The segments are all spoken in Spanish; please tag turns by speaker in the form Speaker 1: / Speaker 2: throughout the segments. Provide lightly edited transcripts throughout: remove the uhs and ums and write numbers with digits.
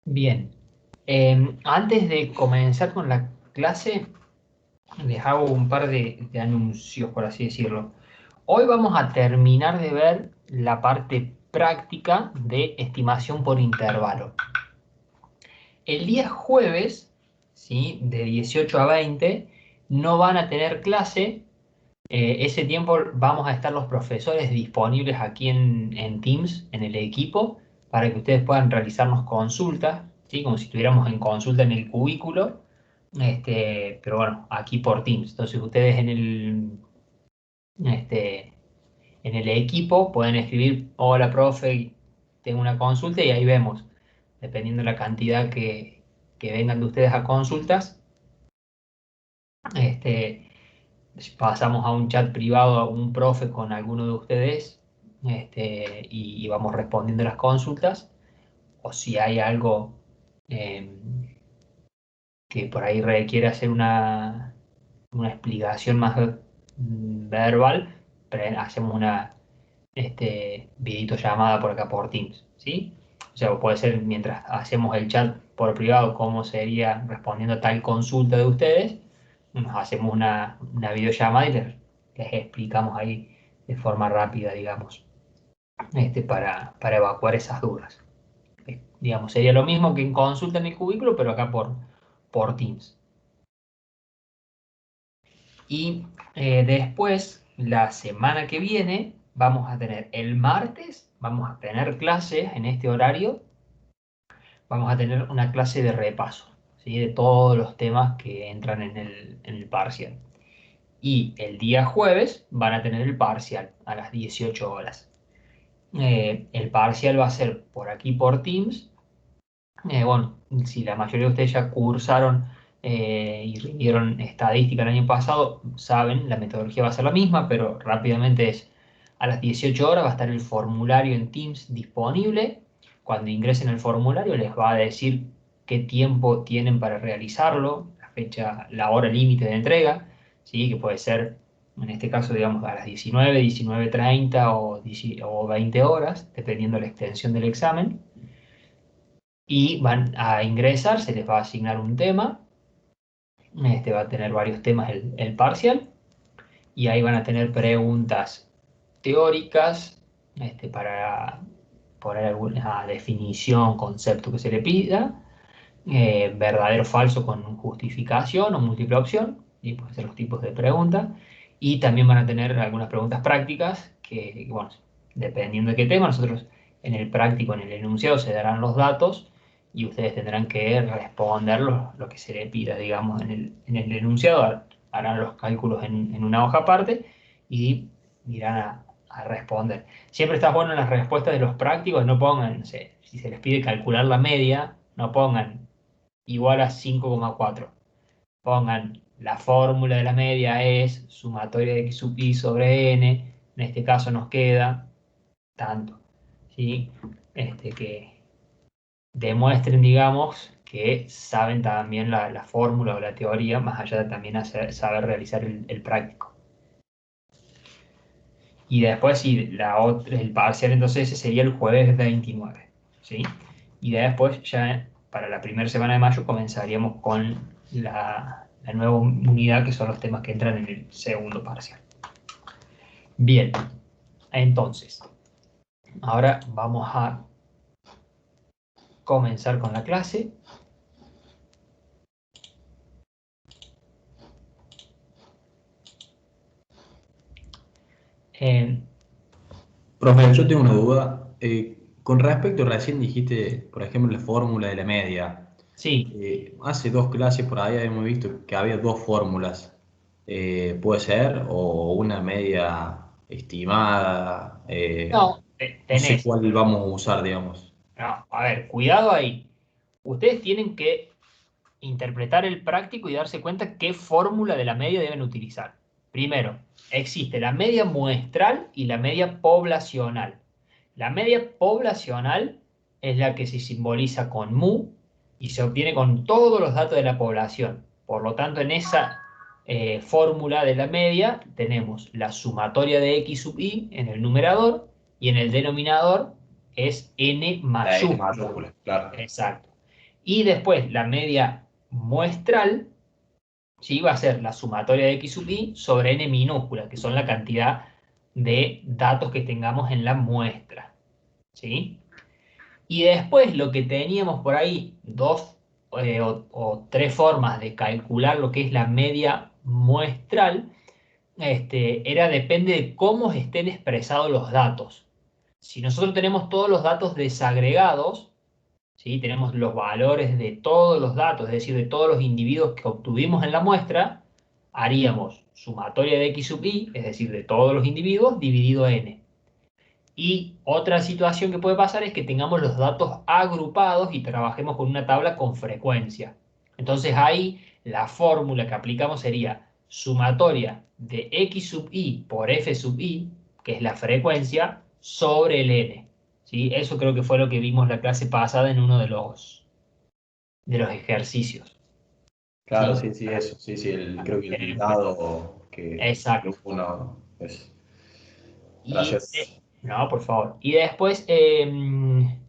Speaker 1: Bien. Antes de comenzar con la clase, les hago un par de anuncios, por así decirlo. Hoy vamos a terminar de ver la parte práctica de estimación por intervalo. El día jueves, ¿sí? De 18 a 20, no van a tener clase. Ese tiempo vamos a estar los profesores disponibles aquí en Teams, en el equipo, para que ustedes puedan realizarnos consultas, ¿sí? Como si estuviéramos en consulta en el cubículo, pero bueno, aquí por Teams. Entonces ustedes este, en el equipo pueden escribir: hola, profe, tengo una consulta, y ahí vemos, dependiendo de la cantidad que vengan de ustedes a consultas, este, pasamos a un chat privado a un profe con alguno de ustedes, y vamos respondiendo las consultas. O si hay algo eh, que por ahí requiere hacer una explicación más verbal, hacemos una videito llamada por acá por Teams, ¿sí? O sea, puede ser mientras hacemos el chat por privado, cómo sería respondiendo a tal consulta de ustedes, nos hacemos una videollamada y les explicamos ahí de forma rápida, digamos, para evacuar esas dudas. Digamos, sería lo mismo que en consulta en el cubículo, pero acá por Teams. Y después, la semana que viene, vamos a tener el martes, vamos a tener clases en este horario, vamos a tener una clase de repaso, ¿sí? De todos los temas que entran en el parcial. Y el día jueves van a tener el parcial a las 18 horas. El parcial va a ser por aquí por Teams. Bueno, si la mayoría de ustedes ya cursaron y rindieron estadística el año pasado, saben, la metodología va a ser la misma, pero rápidamente es: a las 18 horas va a estar el formulario en Teams disponible. Cuando ingresen el formulario les va a decir qué tiempo tienen para realizarlo, la fecha, la hora límite de entrega, ¿sí? Que puede ser, en este caso, digamos, a las 19, 19:30 o 20 horas, dependiendo de la extensión del examen. Y van a ingresar, se les va a asignar un tema. Va a tener varios temas el parcial, y ahí van a tener preguntas teóricas, para poner alguna definición, concepto que se le pida, verdadero o falso con justificación o múltiple opción, y pueden ser los tipos de preguntas. Y también van a tener algunas preguntas prácticas bueno, dependiendo de qué tema, nosotros en el práctico, en el enunciado, se darán los datos y ustedes tendrán que responder lo que se le pida, digamos, en el enunciado. Harán los cálculos en una hoja aparte y irán a responder. Siempre está bueno en las respuestas de los prácticos, no pongan, no sé, si se les pide calcular la media, no pongan igual a 5,4. Pongan: la fórmula de la media es sumatoria de x sub i sobre n. En este caso nos queda tanto, ¿sí? Que demuestren, digamos, que saben también la fórmula o la teoría, más allá de también saber realizar el práctico. Y después, sí, el parcial, entonces ese sería el jueves 29, ¿sí? Y después, ya para la primera semana de mayo, comenzaríamos con la nueva unidad, que son los temas que entran en el segundo parcial. Bien, entonces, ahora vamos a comenzar con la clase. Eh,
Speaker 2: Profe, yo tengo una duda. Con respecto, recién dijiste, por ejemplo, la fórmula de la media.
Speaker 1: sí,
Speaker 2: Hace dos clases por ahí hemos visto que había dos fórmulas. ¿Puede ser? O una media estimada.
Speaker 1: no,
Speaker 2: No sé
Speaker 1: tenés.
Speaker 2: cuál vamos a usar, digamos.
Speaker 1: No, a ver, cuidado ahí. Ustedes tienen que interpretar el práctico y darse cuenta qué fórmula de la media deben utilizar. Primero, existe la media muestral y la media poblacional. La media poblacional es la que se simboliza con mu y se obtiene con todos los datos de la población. Por lo tanto, en esa fórmula de la media tenemos la sumatoria de x sub i en el numerador, y en el denominador es n
Speaker 2: La N
Speaker 1: mayúscula.
Speaker 2: mayúscula, claro.
Speaker 1: Exacto. Y después la media muestral, ¿sí? Va a ser la sumatoria de x sub i sobre n minúscula, que son la cantidad de datos que tengamos en la muestra, ¿sí? Y después lo que teníamos por ahí, dos o tres formas de calcular lo que es la media muestral, era depende de cómo estén expresados los datos. Si nosotros tenemos todos los datos desagregados, ¿sí? Tenemos los valores de todos los datos, es decir, de todos los individuos que obtuvimos en la muestra, haríamos sumatoria de x sub i, es decir, de todos los individuos, dividido n. Y otra situación que puede pasar es que tengamos los datos agrupados y trabajemos con una tabla con frecuencia. Entonces ahí la fórmula que aplicamos sería sumatoria de x sub i por f sub i, que es la frecuencia, sobre el n. ¿Sí? Eso creo que fue lo que vimos la clase pasada en uno de los ejercicios.
Speaker 2: Claro,
Speaker 1: ¿Sí?
Speaker 2: sí, sí, eso, sí, sí, creo que el
Speaker 1: Tener en cuenta.
Speaker 2: dado que
Speaker 1: Exacto.
Speaker 2: uno, pues,
Speaker 1: Y,
Speaker 2: gracias.
Speaker 1: no, por favor. Y después,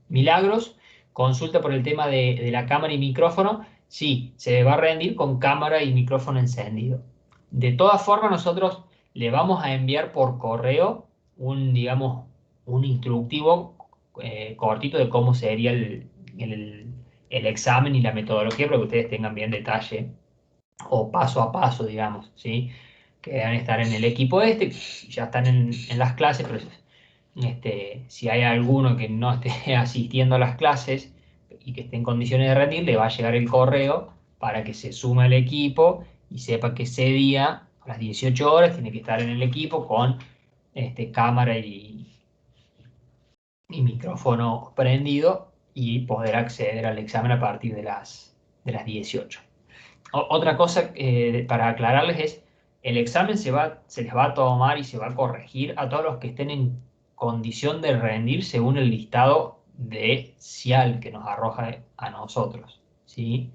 Speaker 1: Milagros, consulta por el tema de la cámara y micrófono. Sí, se va a rendir con cámara y micrófono encendido. De todas formas, nosotros le vamos a enviar por correo un, digamos, un instructivo cortito de cómo sería el- el examen y la metodología para que ustedes tengan bien detalle o paso a paso, digamos, ¿sí? Que deben estar en el equipo ya están en las clases, pero si hay alguno que no esté asistiendo a las clases y que esté en condiciones de rendir, le va a llegar el correo para que se sume al equipo y sepa que ese día, a las 18 horas, tiene que estar en el equipo con cámara y micrófono prendido y poder acceder al examen a partir de las 18. Otra cosa para aclararles es, el examen se les va a tomar y se va a corregir a todos los que estén en condición de rendir según el listado de CIAL que nos arroja a nosotros, ¿sí?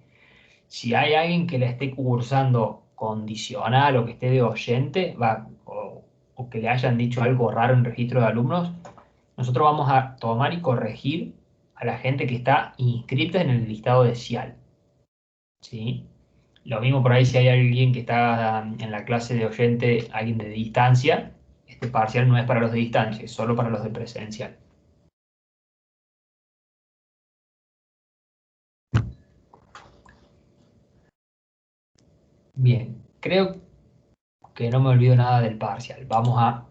Speaker 1: Si hay alguien que la esté cursando condicional o que esté de oyente, o que le hayan dicho algo raro en registro de alumnos, nosotros vamos a tomar y corregir a la gente que está inscrita en el listado de CIAL, ¿sí? Lo mismo por ahí si hay alguien que está en la clase de oyente, alguien de distancia, este parcial no es para los de distancia, es solo para los de presencial. Bien, creo que no me olvido nada del parcial. Vamos a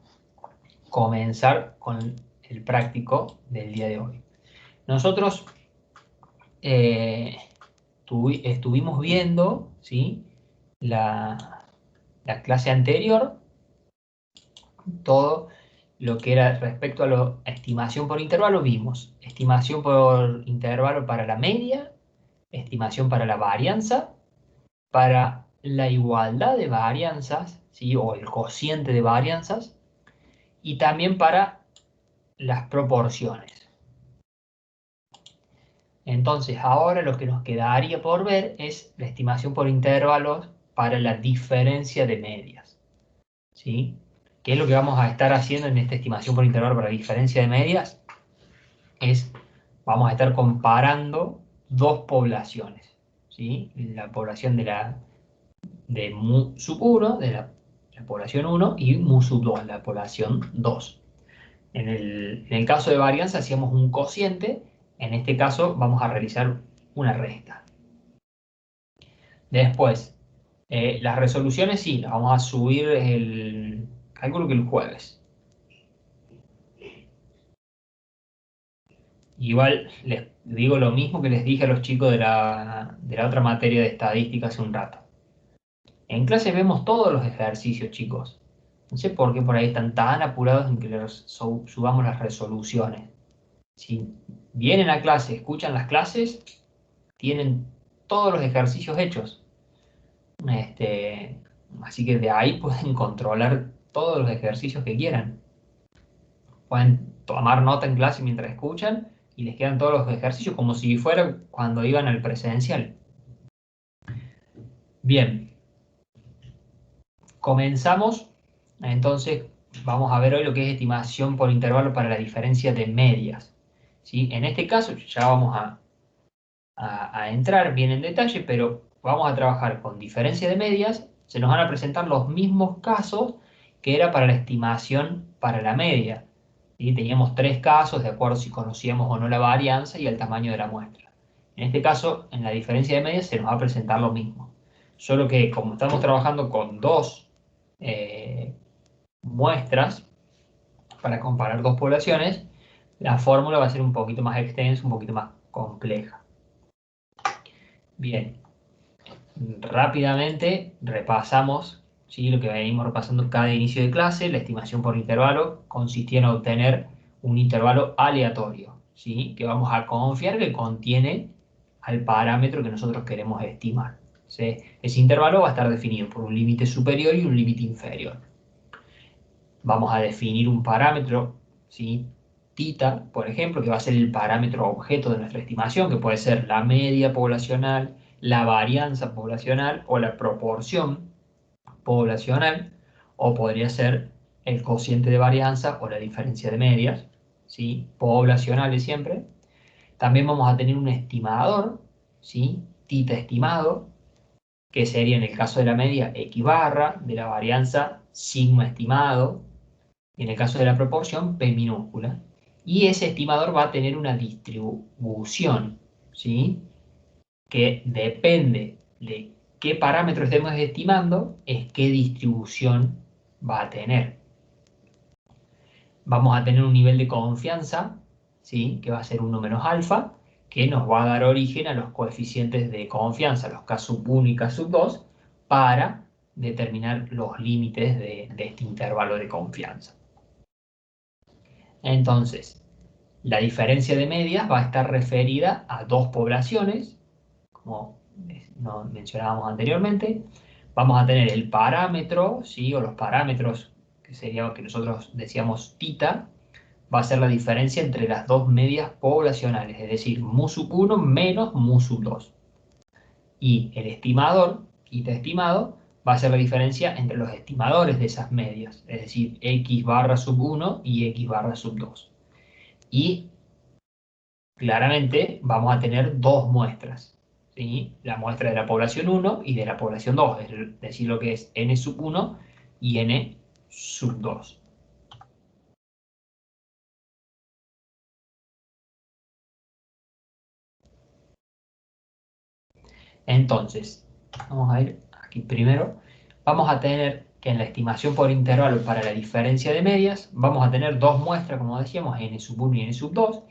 Speaker 1: comenzar con el práctico del día de hoy. Nosotros eh, estuvimos viendo, ¿sí? la clase anterior, todo lo que era respecto a la estimación por intervalo, vimos estimación por intervalo para la media, estimación para la varianza, para la igualdad de varianzas, ¿sí? O el cociente de varianzas, y también para las proporciones. Entonces, ahora lo que nos quedaría por ver es la estimación por intervalos para la diferencia de medias, ¿sí? ¿Qué es lo que vamos a estar haciendo en esta estimación por intervalo para la diferencia de medias? Vamos a estar comparando dos poblaciones, ¿sí? La población de mu sub 1, de la población 1, y mu sub 2, la población 2. En el caso de varianza hacíamos un cociente, en este caso vamos a realizar una resta. Después, las resoluciones sí, las vamos a subir calculo que el jueves. Igual les digo lo mismo que les dije a los chicos de la otra materia de estadística hace un rato. En clase vemos todos los ejercicios, chicos. No sé por qué por ahí están tan apurados en que les subamos las resoluciones. Si vienen a clase, escuchan las clases, tienen todos los ejercicios hechos. Así que de ahí pueden controlar todos los ejercicios que quieran. Pueden tomar nota en clase mientras escuchan y les quedan todos los ejercicios como si fuera cuando iban al presencial. Bien, comenzamos. Entonces, vamos a ver hoy lo que es estimación por intervalo para la diferencia de medias, ¿sí? En este caso, ya vamos a a entrar bien en detalle, pero vamos a trabajar con diferencia de medias. Se nos van a presentar los mismos casos que era para la estimación para la media. ¿Sí? Teníamos 3 casos de acuerdo si conocíamos o no la varianza y el tamaño de la muestra. En este caso, en la diferencia de medias se nos va a presentar lo mismo. Solo que como estamos trabajando con dos muestras para comparar dos poblaciones, la fórmula va a ser un poquito más extensa, un poquito más compleja. Bien, rápidamente repasamos, ¿sí?, lo que venimos repasando cada inicio de clase. La estimación por intervalo consistía en obtener un intervalo aleatorio, ¿sí?, que vamos a confiar que contiene al parámetro que nosotros queremos estimar, ¿sí? Ese intervalo va a estar definido por un límite superior y un límite inferior. Vamos a definir un parámetro, ¿sí?, θ, por ejemplo, que va a ser el parámetro objeto de nuestra estimación, que puede ser la media poblacional, la varianza poblacional o la proporción poblacional, o podría ser el cociente de varianza o la diferencia de medias, ¿sí?, poblacionales siempre. También vamos a tener un estimador, ¿sí?, θ estimado, que sería en el caso de la media X barra, de la varianza sigma estimado, y en el caso de la proporción P minúscula. Y ese estimador va a tener una distribución, ¿sí?, que depende de qué parámetro estemos estimando, es qué distribución va a tener. Vamos a tener un nivel de confianza, ¿sí?, que va a ser 1 menos alfa, que nos va a dar origen a los coeficientes de confianza, los K sub 1 y K sub 2, para determinar los límites de este intervalo de confianza. Entonces, la diferencia de medias va a estar referida a dos poblaciones, como mencionábamos anteriormente. Vamos a tener el parámetro, ¿sí?, o los parámetros, que sería lo que nosotros decíamos θ, va a ser la diferencia entre las dos medias poblacionales, es decir, mu sub 1 menos mu sub 2. Y el estimador, θ estimado, va a ser la diferencia entre los estimadores de esas medias, es decir, x barra sub 1 y x barra sub 2. Y claramente vamos a tener dos muestras, ¿sí?, la muestra de la población 1 y de la población 2, es decir, lo que es n sub 1 y n sub 2. Entonces, vamos a ir aquí primero. Vamos a tener que en la estimación por intervalo para la diferencia de medias, vamos a tener dos muestras, como decíamos, n sub 1 y n sub 2.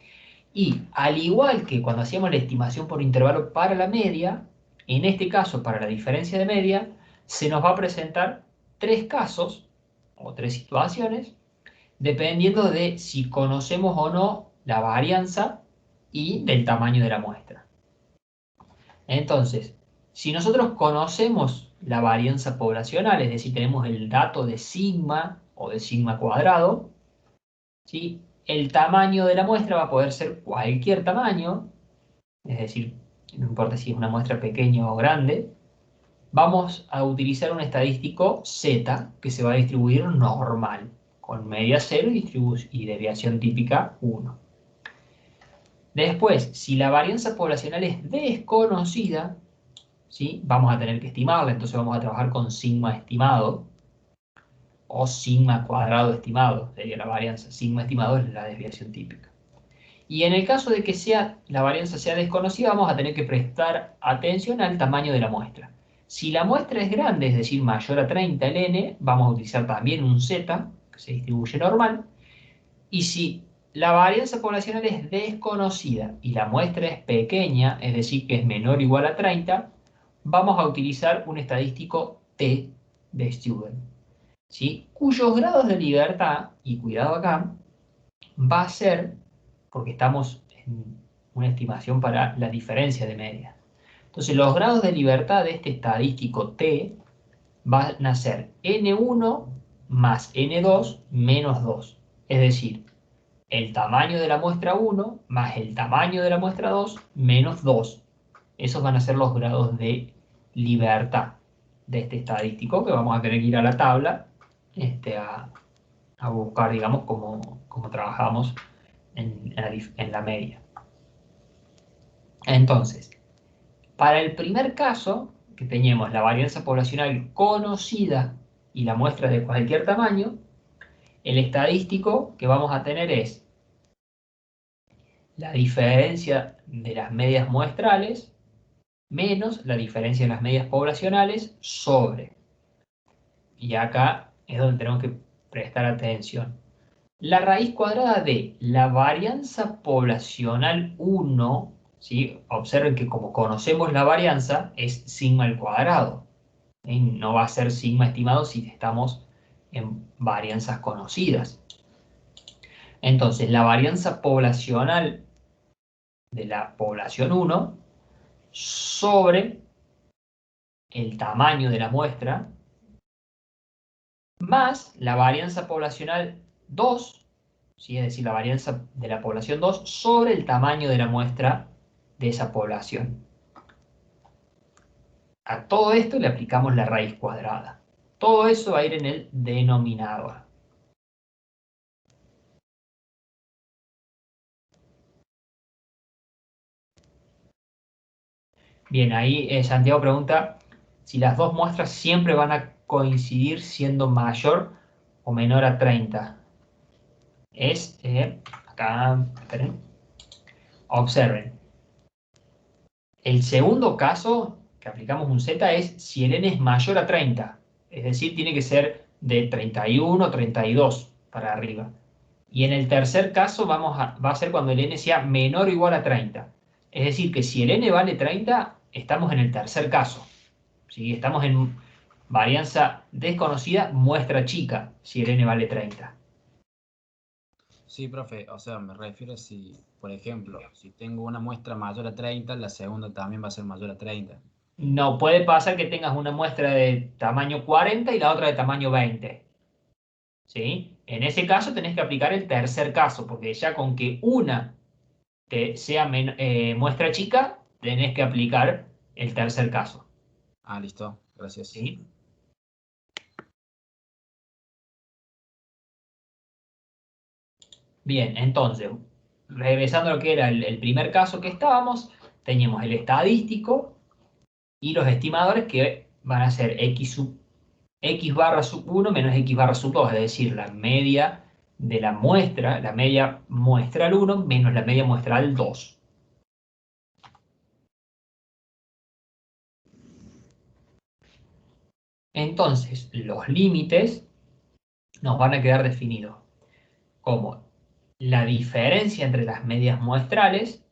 Speaker 1: Y al igual que cuando hacíamos la estimación por intervalo para la media, en este caso para la diferencia de media, se nos va a presentar 3 casos o 3 situaciones, dependiendo de si conocemos o no la varianza y del tamaño de la muestra. Entonces, si nosotros conocemos la varianza poblacional, es decir, tenemos el dato de sigma o de sigma cuadrado, ¿sí?, el tamaño de la muestra va a poder ser cualquier tamaño, es decir, no importa si es una muestra pequeña o grande. Vamos a utilizar un estadístico Z que se va a distribuir normal, con media 0 y desviación típica 1. Después, si la varianza poblacional es desconocida, ¿sí?, vamos a tener que estimarla, entonces vamos a trabajar con sigma estimado o sigma cuadrado estimado, sería la varianza. Sigma estimado es la desviación típica. Y en el caso de que la varianza sea desconocida, vamos a tener que prestar atención al tamaño de la muestra. Si la muestra es grande, es decir, mayor a 30 el n, vamos a utilizar también un z, que se distribuye normal. Y si la varianza poblacional es desconocida y la muestra es pequeña, es decir, que es menor o igual a 30, vamos a utilizar un estadístico t de student, ¿sí?, cuyos grados de libertad, y cuidado acá, va a ser, porque estamos en una estimación para la diferencia de medias. Entonces, los grados de libertad de este estadístico t van a ser n1 más n2 menos 2. Es decir, el tamaño de la muestra 1 más el tamaño de la muestra 2 menos 2. Esos van a ser los grados de libertad de este estadístico, que vamos a tener que ir a la tabla a buscar, digamos, cómo trabajamos en la media. Entonces, Para el primer caso, que teníamos la varianza poblacional conocida y la muestra de cualquier tamaño, el estadístico que vamos a tener es la diferencia de las medias muestrales menos la diferencia de las medias poblacionales sobre. Y acá es donde tenemos que prestar atención. La raíz cuadrada de la varianza poblacional 1, ¿sí? Observen que como conocemos la varianza, es sigma al cuadrado. No va a ser sigma estimado si estamos en varianzas conocidas. Entonces, la varianza poblacional de la población 1 sobre el tamaño de la muestra más la varianza poblacional 2, ¿sí? Es decir, la varianza de la población 2 sobre el tamaño de la muestra de esa población. A todo esto le aplicamos la raíz cuadrada. Todo eso va a ir en el denominador. Bien, ahí Santiago pregunta si las dos muestras siempre van a coincidir siendo mayor o menor a 30. Acá, esperen, observen. El segundo caso que aplicamos un Z es si el n es mayor a 30. Es decir, tiene que ser de 31 o 32 para arriba. Y en el tercer caso va a ser cuando el n sea menor o igual a 30. Es decir, que si el n vale 30, estamos en el tercer caso. ¿Sí? Estamos en varianza desconocida, muestra chica, si el n vale 30.
Speaker 3: Sí, profe, o sea, me refiero a si, por ejemplo, si tengo una muestra mayor a 30, la segunda también va a ser mayor a 30.
Speaker 1: No puede pasar que tengas una muestra de tamaño 40 y la otra de tamaño 20. ¿Sí? En ese caso tenés que aplicar el tercer caso, porque ya con que una sea muestra chica, tenés que aplicar el tercer caso.
Speaker 3: Ah, listo, gracias.
Speaker 1: ¿Sí? Bien, entonces, regresando a lo que era el primer caso que estábamos, teníamos el estadístico y los estimadores que van a ser x barra sub 1 menos x barra sub 2, es decir, la media de la muestra, la media muestral 1 menos la media muestral 2. Entonces, los límites nos van a quedar definidos como la diferencia entre las medias muestrales,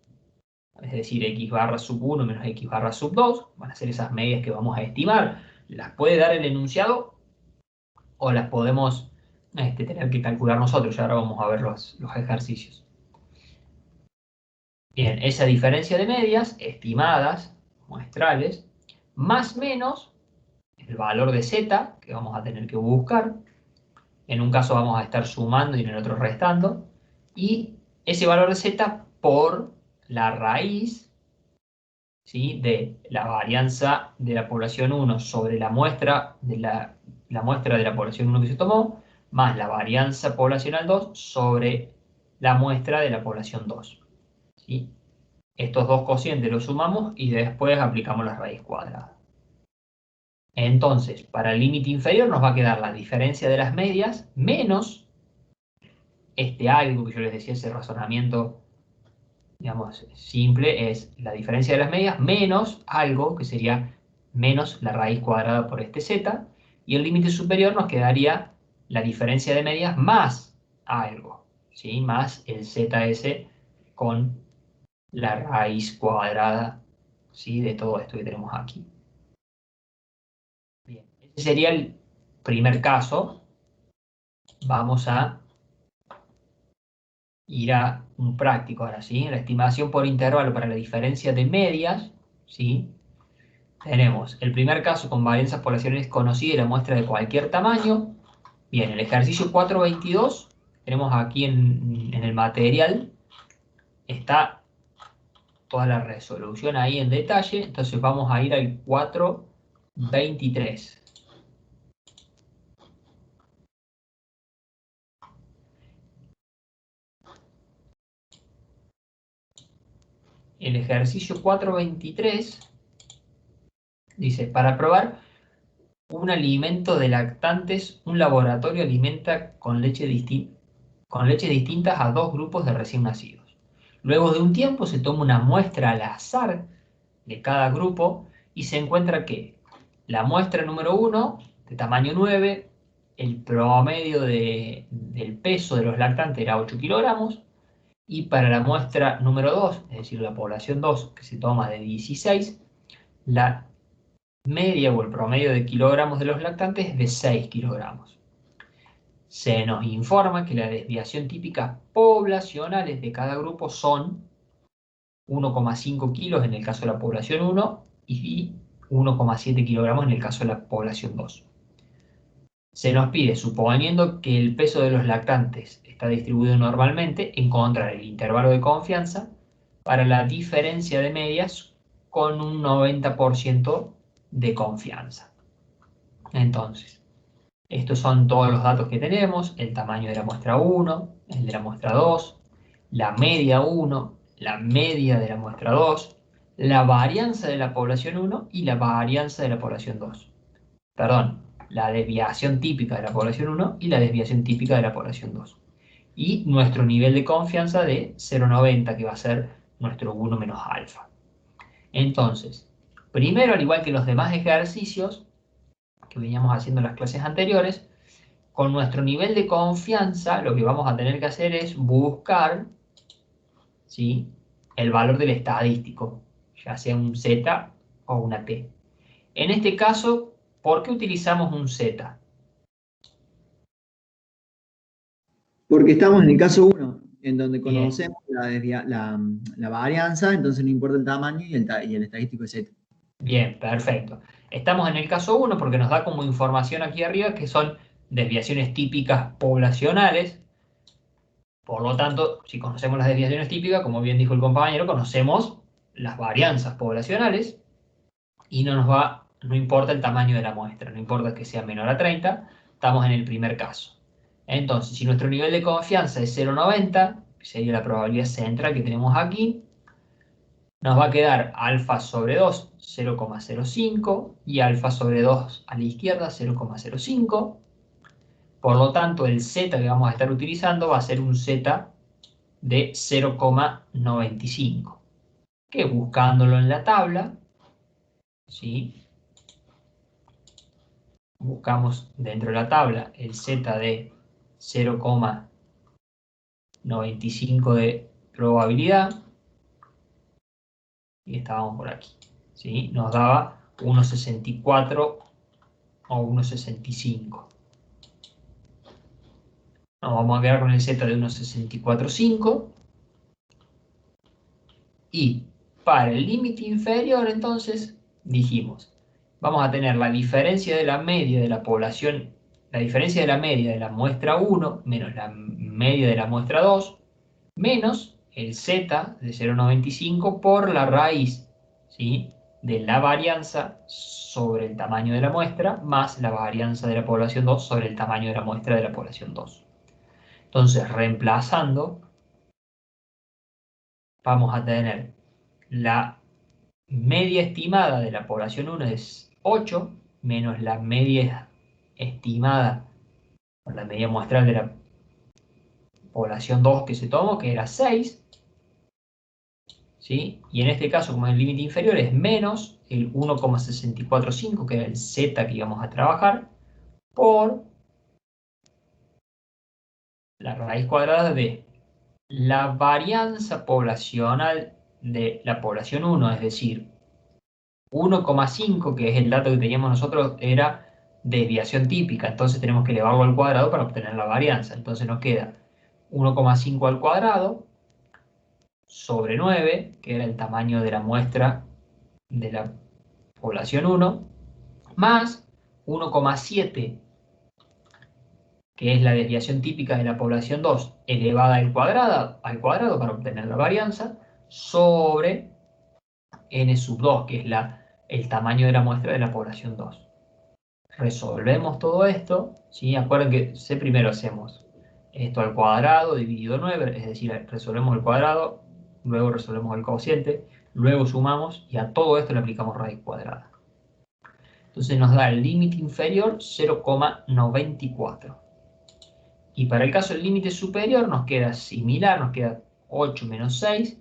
Speaker 1: es decir, x barra sub 1 menos x barra sub 2, van a ser esas medias que vamos a estimar. Las puede dar el enunciado o las podemos tener que calcular nosotros. Y ahora vamos a ver los ejercicios. Bien, esa diferencia de medias estimadas, muestrales, más menos el valor de z que vamos a tener que buscar. En un caso vamos a estar sumando y en el otro restando. Y ese valor de z por la raíz, ¿sí?, de la varianza de la población 1 sobre la muestra de la muestra de la población 1 que se tomó, más la varianza poblacional 2 sobre la muestra de la población 2. ¿Sí? Estos dos cocientes los sumamos y después aplicamos la raíz cuadrada. Entonces, para el límite inferior nos va a quedar la diferencia de las medias menos este algo que yo les decía, ese razonamiento, digamos, simple, es la diferencia de las medias menos algo, que sería menos la raíz cuadrada por este z, y el límite superior nos quedaría la diferencia de medias más algo, ¿sí? Más el zs con la raíz cuadrada, ¿sí?, de todo esto que tenemos aquí. Bien, ese sería el primer caso. Vamos a ir a un práctico ahora, ¿sí? La estimación por intervalo para la diferencia de medias, ¿sí? Tenemos el primer caso con varianzas poblacionales conocidas y la muestra de cualquier tamaño. Bien, el ejercicio 4.22, tenemos aquí en el material, está toda la resolución ahí en detalle, entonces vamos a ir al 4.23. El ejercicio 4.23 Dice, para probar un alimento de lactantes, un laboratorio alimenta con leches distintas a 2 grupos de recién nacidos. Luego de un tiempo se toma una muestra al azar de cada grupo y se encuentra que la muestra número 1, de tamaño 9, el promedio del peso de los lactantes era 8 kilogramos, y para la muestra número 2, es decir, la población 2, que se toma de 16, la media o el promedio de kilogramos de los lactantes es de 6 kilogramos. Se nos informa que la desviación típica poblacionales de cada grupo son 1,5 kilos en el caso de la población 1 y 1,7 kilogramos en el caso de la población 2. Se nos pide, suponiendo que el peso de los lactantes está distribuido normalmente, encontrar el intervalo de confianza para la diferencia de medias con un 90% de confianza. Entonces, estos son todos los datos que tenemos: el tamaño de la muestra 1, el de la muestra 2, la media 1, la media de la muestra 2, la varianza de la población 1 y la varianza de la población 2. Perdón, la desviación típica de la población 1 y la desviación típica de la población 2. Y nuestro nivel de confianza de 0,90, que va a ser nuestro 1 menos alfa. Entonces, primero, al igual que los demás ejercicios que veníamos haciendo en las clases anteriores, con nuestro nivel de confianza lo que vamos a tener que hacer es buscar, ¿sí?, el valor del estadístico, ya sea un Z o una T. En este caso, ¿por qué utilizamos un Z?
Speaker 4: Porque estamos en el caso 1, en donde
Speaker 1: Bien.
Speaker 4: conocemos la varianza, entonces no importa el tamaño y el estadístico es Z.
Speaker 1: Bien, perfecto. Estamos en el caso 1 porque nos da como información aquí arriba que son desviaciones típicas poblacionales. Por lo tanto, si conocemos las desviaciones típicas, como bien dijo el compañero, conocemos las varianzas poblacionales y no importa el tamaño de la muestra, no importa que sea menor a 30, estamos en el primer caso. Entonces, si nuestro nivel de confianza es 0,90, que sería la probabilidad central que tenemos aquí, nos va a quedar alfa sobre 2, 0,05, y alfa sobre 2 a la izquierda, 0,05. Por lo tanto, el Z que vamos a estar utilizando va a ser un Z de 0,95, que buscándolo en la tabla, ¿sí?, buscamos dentro de la tabla el Z de 0,95 de probabilidad, y estábamos por aquí, ¿sí?, nos daba 1,64 o 1,65. Nos vamos a quedar con el Z de 1,645. Y para el límite inferior, entonces, dijimos, vamos a tener la diferencia de la media de la población, la diferencia de la media de la muestra 1 menos la media de la muestra 2, menos el Z de 0,95 por la raíz, ¿sí?, de la varianza sobre el tamaño de la muestra más la varianza de la población 2 sobre el tamaño de la muestra de la población 2. Entonces, reemplazando, vamos a tener la media estimada de la población 1 es 8, menos la media estimada, o la media muestral de la población 2 que se tomó, que era 6, ¿sí? Y en este caso, como el límite inferior, es menos el 1,645, que era el Z que íbamos a trabajar, por la raíz cuadrada de la varianza poblacional de la población 1, es decir, 1,5, que es el dato que teníamos nosotros, era desviación típica, entonces tenemos que elevarlo al cuadrado para obtener la varianza. Entonces nos queda 1,5 al cuadrado sobre 9, que era el tamaño de la muestra de la población 1, más 1,7, que es la desviación típica de la población 2, elevada al cuadrado para obtener la varianza, sobre n sub 2, que es el tamaño de la muestra de la población 2. Resolvemos todo esto, ¿sí? Acuerden que primero hacemos esto al cuadrado dividido 9, es decir, resolvemos el cuadrado, luego resolvemos el cociente, luego sumamos y a todo esto le aplicamos raíz cuadrada. Entonces nos da el límite inferior 0,94. Y para el caso del límite superior nos queda similar, nos queda 8 menos 6.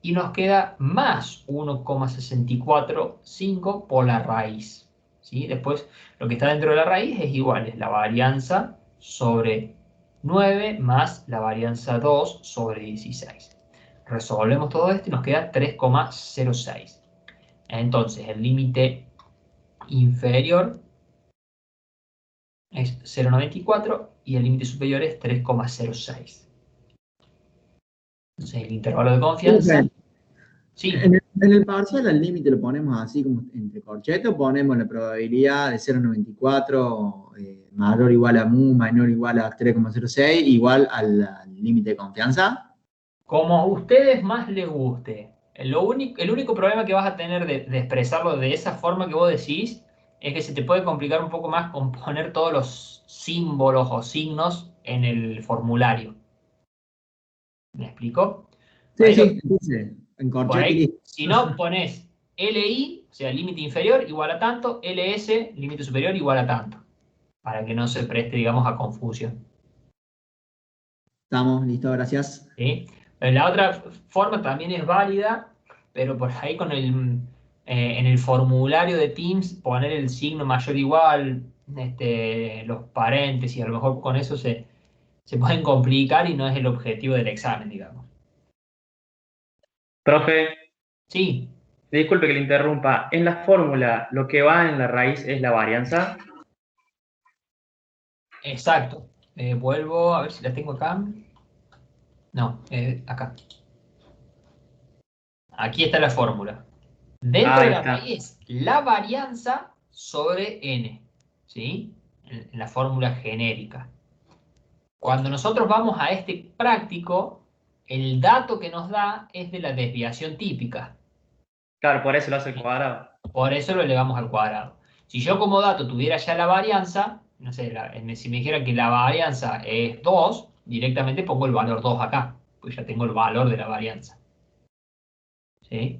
Speaker 1: Y nos queda más 1,645 por la raíz. ¿Sí? Después, lo que está dentro de la raíz es igual, es la varianza sobre 9 más la varianza 2 sobre 16. Resolvemos todo esto y nos queda 3,06. Entonces, el límite inferior es 0,94 y el límite superior es 3,06. Entonces, el intervalo de confianza... Sí.
Speaker 4: En el parcial al límite lo ponemos así como entre corchetes, ponemos la probabilidad de 0,94 mayor o igual a mu, menor o igual a 3,06, igual al límite de confianza.
Speaker 1: Como a ustedes más les guste. El único problema que vas a tener de expresarlo de esa forma que vos decís es que se te puede complicar un poco más con poner todos los símbolos o signos en el formulario. ¿Me explico? Por
Speaker 4: Sí,
Speaker 1: ahí,
Speaker 4: sí, entonces, en
Speaker 1: por
Speaker 4: corchete y
Speaker 1: ahí,
Speaker 4: listo.
Speaker 1: si no, pones LI, o sea, límite inferior igual a tanto, LS, límite superior igual a tanto, para que no se preste, digamos, a confusión.
Speaker 4: Estamos, listo, gracias.
Speaker 1: ¿Sí? La otra forma también es válida, pero por ahí en el formulario de Teams poner el signo mayor igual, los paréntesis, a lo mejor con eso se pueden complicar y no es el objetivo del examen, digamos.
Speaker 5: Profe,
Speaker 1: Sí,
Speaker 5: disculpe que le interrumpa. En la fórmula, lo que va en la raíz es la varianza.
Speaker 1: exacto. Vuelvo a ver si la tengo acá. No, acá. Aquí está la fórmula. Dentro de
Speaker 5: Ahí
Speaker 1: la
Speaker 5: está.
Speaker 1: raíz, la varianza sobre n, ¿sí? En la fórmula genérica. Cuando nosotros vamos a este práctico, el dato que nos da es de la desviación típica.
Speaker 5: Claro, por eso lo hace el cuadrado.
Speaker 1: Por eso lo elevamos al cuadrado. Si yo como dato tuviera ya la varianza, no sé, si me dijera que la varianza es 2, directamente pongo el valor 2 acá, pues ya tengo el valor de la varianza. ¿Sí?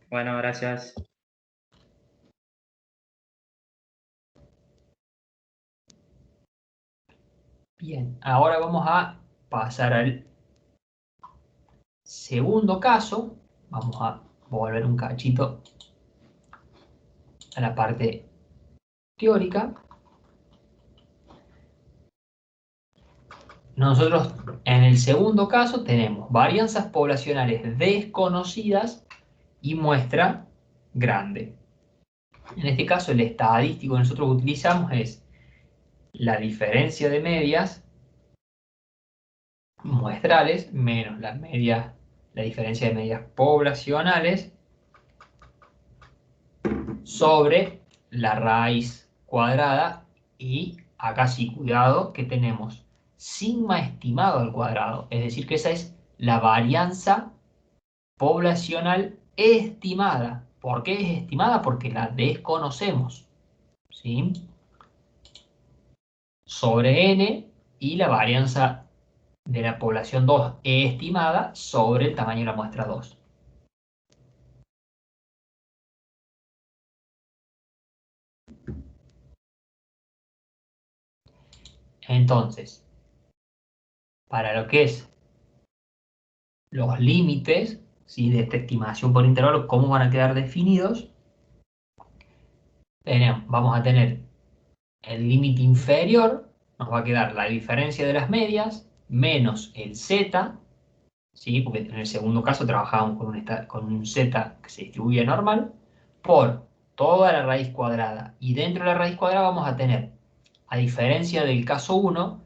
Speaker 5: Bueno, gracias.
Speaker 1: Bien, ahora vamos a pasar al segundo caso. Vamos a volver un cachito a la parte teórica. Nosotros en el segundo caso tenemos varianzas poblacionales desconocidas y muestra grande. En este caso el estadístico que nosotros utilizamos es la diferencia de medias muestrales menos la diferencia de medias poblacionales sobre la raíz cuadrada y acá sí, cuidado, que tenemos sigma estimado al cuadrado, es decir que esa es la varianza poblacional estimada. ¿Por qué es estimada? Porque la desconocemos, ¿sí? Sobre n y la varianza de la población 2 estimada sobre el tamaño de la muestra 2. Entonces, para lo que es los límites, ¿sí?, de esta estimación por intervalo, ¿cómo van a quedar definidos? Vamos a tener el límite inferior, nos va a quedar la diferencia de las medias, menos el z, ¿sí?, porque en el segundo caso trabajábamos con un z que se distribuye normal, por toda la raíz cuadrada. Y dentro de la raíz cuadrada vamos a tener, a diferencia del caso 1,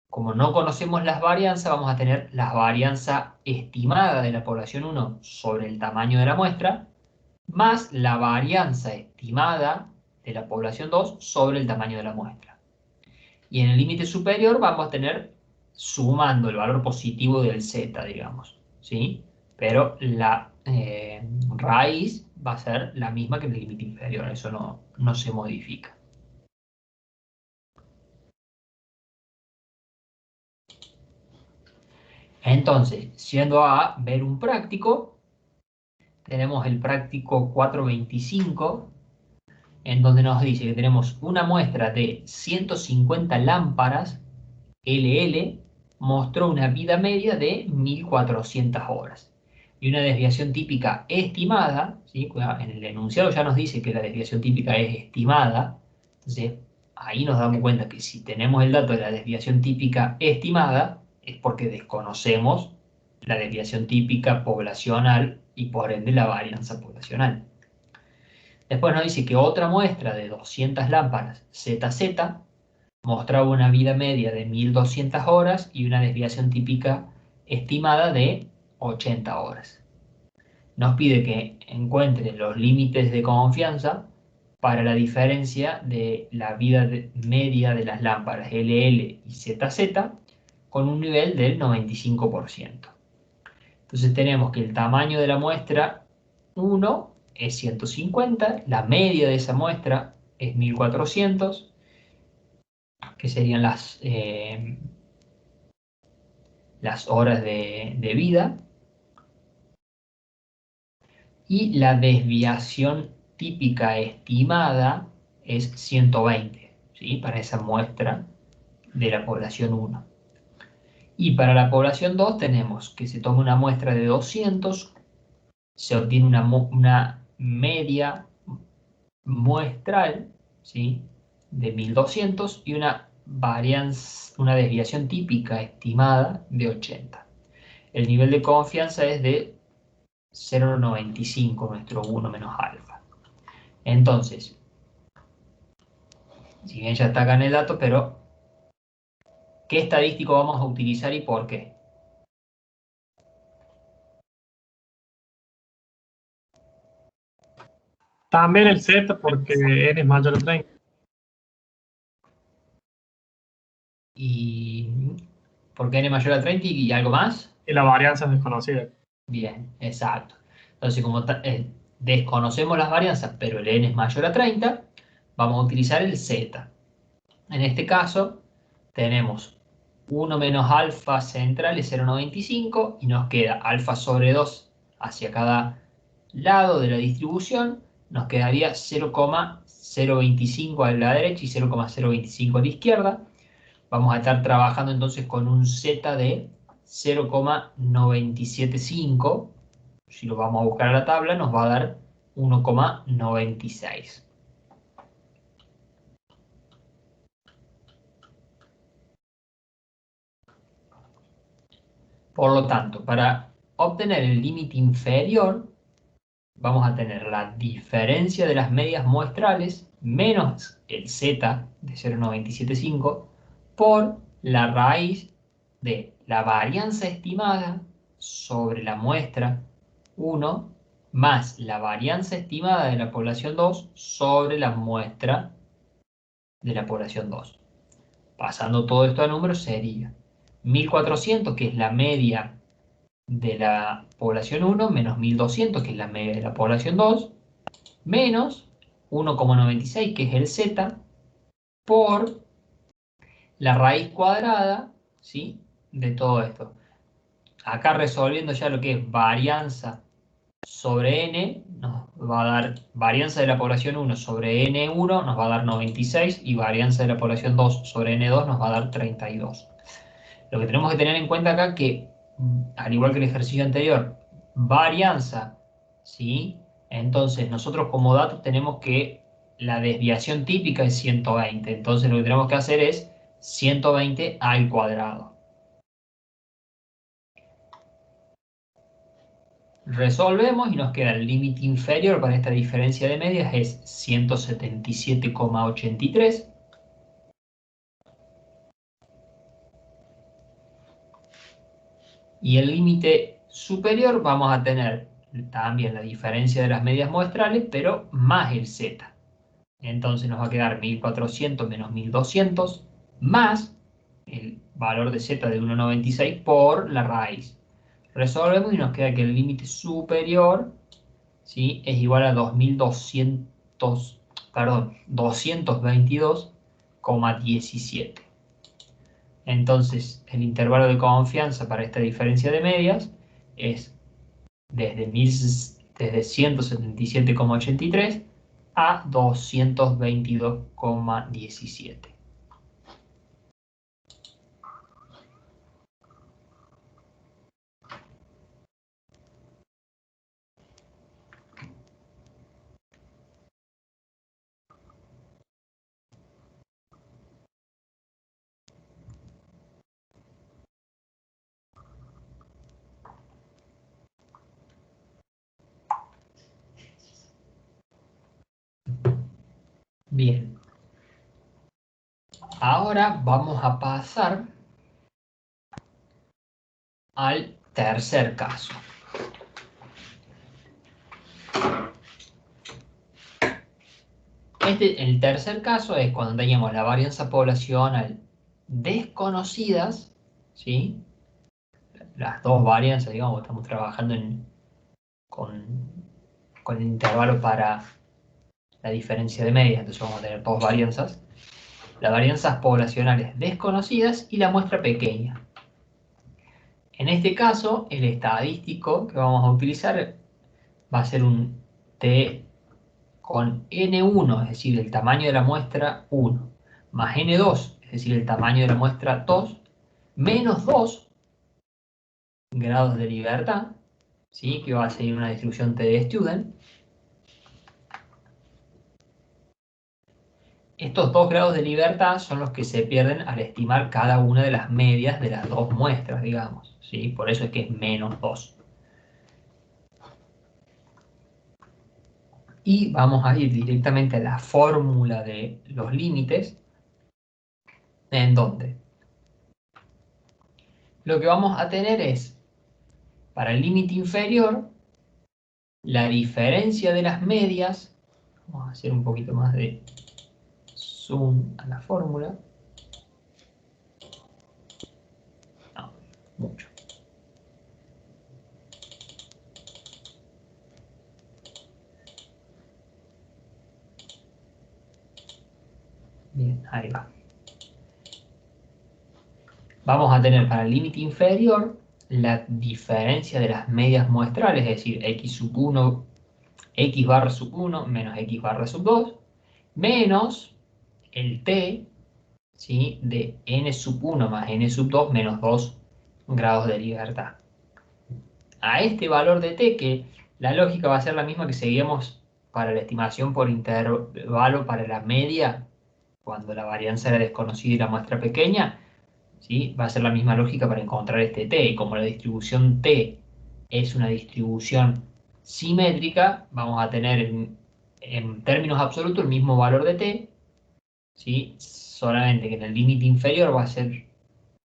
Speaker 1: como no conocemos las varianzas, vamos a tener la varianza estimada de la población 1 sobre el tamaño de la muestra, más la varianza estimada de la población 2 sobre el tamaño de la muestra. Y en el límite superior vamos a tener sumando el valor positivo del z, digamos, ¿sí? Pero la raíz va a ser la misma que en el límite inferior, eso no se modifica. Entonces, yendo a ver un práctico, tenemos el práctico 425, en donde nos dice que tenemos una muestra de 150 lámparas LL, mostró una vida media de 1400 horas. Y una desviación típica estimada, ¿sí? En el enunciado ya nos dice que la desviación típica es estimada, entonces ahí nos damos cuenta que si tenemos el dato de la desviación típica estimada, es porque desconocemos la desviación típica poblacional y por ende la varianza poblacional. Después nos dice que otra muestra de 200 lámparas ZZ mostraba una vida media de 1200 horas y una desviación típica estimada de 80 horas. Nos pide que encuentre los límites de confianza para la diferencia de la vida media de las lámparas LL y ZZ con un nivel del 95%. Entonces tenemos que el tamaño de la muestra 1 es 150, la media de esa muestra es 1400, que serían las horas de vida, y la desviación típica estimada es 120, ¿sí? Para esa muestra de la población 1. Y para la población 2 tenemos que se toma una muestra de 200, se obtiene una media muestral, ¿sí? De 1200 y una desviación típica estimada de 80. El nivel de confianza es de 0,95, nuestro 1 menos alfa. Entonces, si bien ya está acá en el dato, pero ¿qué estadístico vamos a utilizar y por qué?
Speaker 6: También el Z porque n es mayor a 30.
Speaker 1: ¿Y por qué n mayor a 30 y algo más?
Speaker 6: Y la varianza es desconocida.
Speaker 1: Bien, exacto. Entonces, como desconocemos las varianzas, pero el n es mayor a 30, vamos a utilizar el z. En este caso, tenemos 1 menos alfa central es 0,95 y nos queda alfa sobre 2 hacia cada lado de la distribución. Nos quedaría 0,025 a la derecha y 0,025 a la izquierda. Vamos a estar trabajando entonces con un z de 0,975. Si lo vamos a buscar a la tabla, nos va a dar 1,96. Por lo tanto, para obtener el límite inferior, vamos a tener la diferencia de las medias muestrales menos el z de 0,975 por la raíz de la varianza estimada sobre la muestra 1 más la varianza estimada de la población 2 sobre la muestra de la población 2. Pasando todo esto a números sería 1400, que es la media de la población 1, menos 1200, que es la media de la población 2, menos 1,96, que es el z, por la raíz cuadrada, ¿sí?, de todo esto. Acá resolviendo ya lo que es varianza sobre n, nos va a dar varianza de la población 1 sobre n1, nos va a dar 96, y varianza de la población 2 sobre n2 nos va a dar 32. Lo que tenemos que tener en cuenta acá que, al igual que el ejercicio anterior, varianza, ¿sí? Entonces nosotros como dato tenemos que la desviación típica es 120. Entonces lo que tenemos que hacer es 120 al cuadrado. Resolvemos y nos queda el límite inferior para esta diferencia de medias es 177,83. Y el límite superior vamos a tener también la diferencia de las medias muestrales, pero más el z. Entonces nos va a quedar 1400 menos 1200 más el valor de z de 1,96 por la raíz. Resolvemos y nos queda que el límite superior, ¿sí?, es igual a 222,17. Entonces, el intervalo de confianza para esta diferencia de medias es desde desde 177,83 a 222,17. Bien. Ahora vamos a pasar al tercer caso. El tercer caso es cuando teníamos la varianza poblacional desconocidas, ¿sí? Las dos varianzas, digamos, estamos trabajando con el intervalo para la diferencia de medias, entonces vamos a tener dos varianzas. Las varianzas poblacionales desconocidas y la muestra pequeña. En este caso, el estadístico que vamos a utilizar va a ser un T con N1, es decir, el tamaño de la muestra 1, más N2, es decir, el tamaño de la muestra 2, menos 2 grados de libertad, ¿sí? Que va a seguir una distribución T de student. Estos 2 grados de libertad son los que se pierden al estimar cada una de las medias de las dos muestras, digamos, ¿sí? Por eso es que es menos 2. Y vamos a ir directamente a la fórmula de los límites, en donde lo que vamos a tener es, para el límite inferior, la diferencia de las medias. Vamos a hacer un poquito más de zoom a la fórmula. No, mucho. Bien, ahí va. Vamos a tener para el límite inferior la diferencia de las medias muestrales, es decir, x sub 1, x barra sub 1 menos x barra sub 2, menos el t, ¿sí? De n sub 1 más n sub 2 menos 2 grados de libertad. A este valor de t, que la lógica va a ser la misma que seguíamos para la estimación por intervalo para la media, cuando la varianza era desconocida y la muestra pequeña, ¿sí? Va a ser la misma lógica para encontrar este t. Y como la distribución t es una distribución simétrica, vamos a tener en términos absolutos el mismo valor de t, ¿sí? Solamente que en el límite inferior va a ser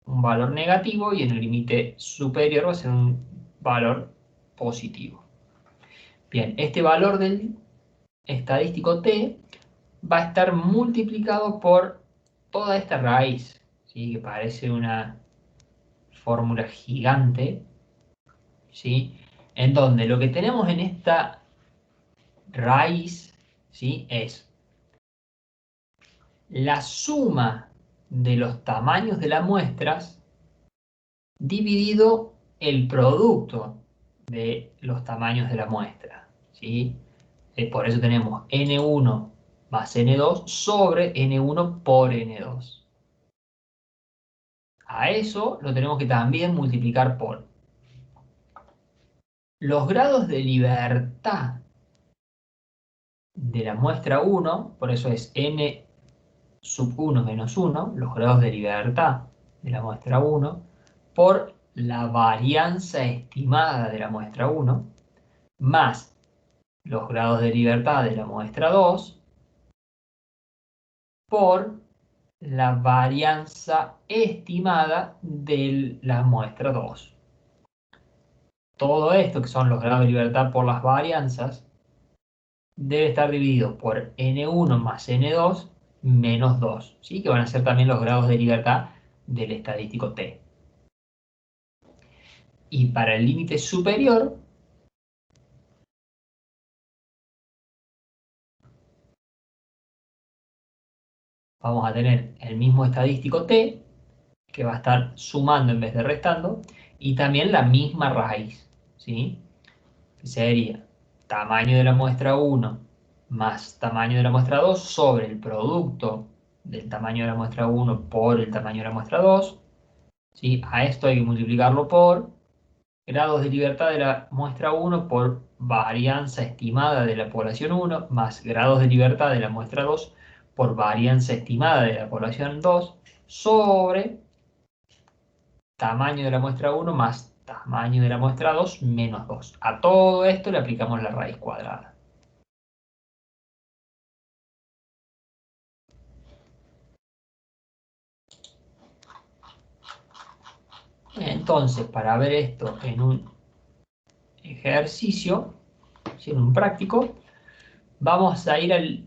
Speaker 1: un valor negativo y en el límite superior va a ser un valor positivo. Bien, este valor del estadístico t va a estar multiplicado por toda esta raíz, ¿sí? Que parece una fórmula gigante, ¿sí? En donde lo que tenemos en esta raíz, ¿sí? Es la suma de los tamaños de las muestras dividido el producto de los tamaños de la muestra, ¿sí? Por eso tenemos N1 más N2 sobre N1 por N2. A eso lo tenemos que también multiplicar por los grados de libertad de la muestra 1, por eso es N sub 1 menos 1, los grados de libertad de la muestra 1, por la varianza estimada de la muestra 1, más los grados de libertad de la muestra 2, por la varianza estimada de la muestra 2. Todo esto, que son los grados de libertad por las varianzas, debe estar dividido por N1 más N2 menos 2, ¿sí? Que van a ser también los grados de libertad del estadístico T. Y para el límite superior, vamos a tener el mismo estadístico T, que va a estar sumando en vez de restando, y también la misma raíz, ¿sí? Que sería tamaño de la muestra 1 más tamaño de la muestra 2 sobre el producto del tamaño de la muestra 1 por el tamaño de la muestra 2. ¿Sí? A esto hay que multiplicarlo por grados de libertad de la muestra 1 por varianza estimada de la población 1 más grados de libertad de la muestra 2 por varianza estimada de la población 2 sobre tamaño de la muestra 1 más tamaño de la muestra 2 menos 2. A todo esto le aplicamos la raíz cuadrada. Entonces, para ver esto en un ejercicio, en un práctico, vamos a ir al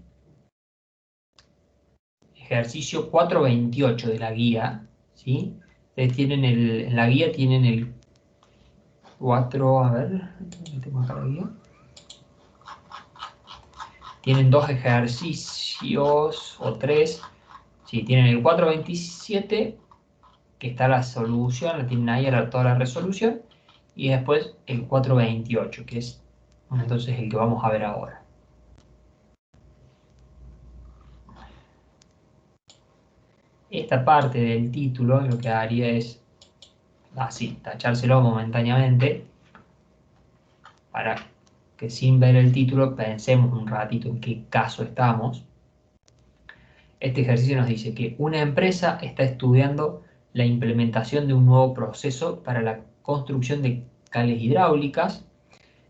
Speaker 1: ejercicio 428 de la guía, ¿sí? Ustedes tienen en la guía tienen el 4, a ver, tengo acá la guía. Tienen 2 ejercicios o 3, sí, tienen el 427, que está la solución, la tienen ahí toda la resolución, y después el 428, que es entonces el que vamos a ver ahora. Esta parte del título lo que haría es así, tachárselo momentáneamente para que sin ver el título pensemos un ratito en qué caso estamos. Este ejercicio nos dice que una empresa está estudiando la implementación de un nuevo proceso para la construcción de cales hidráulicas.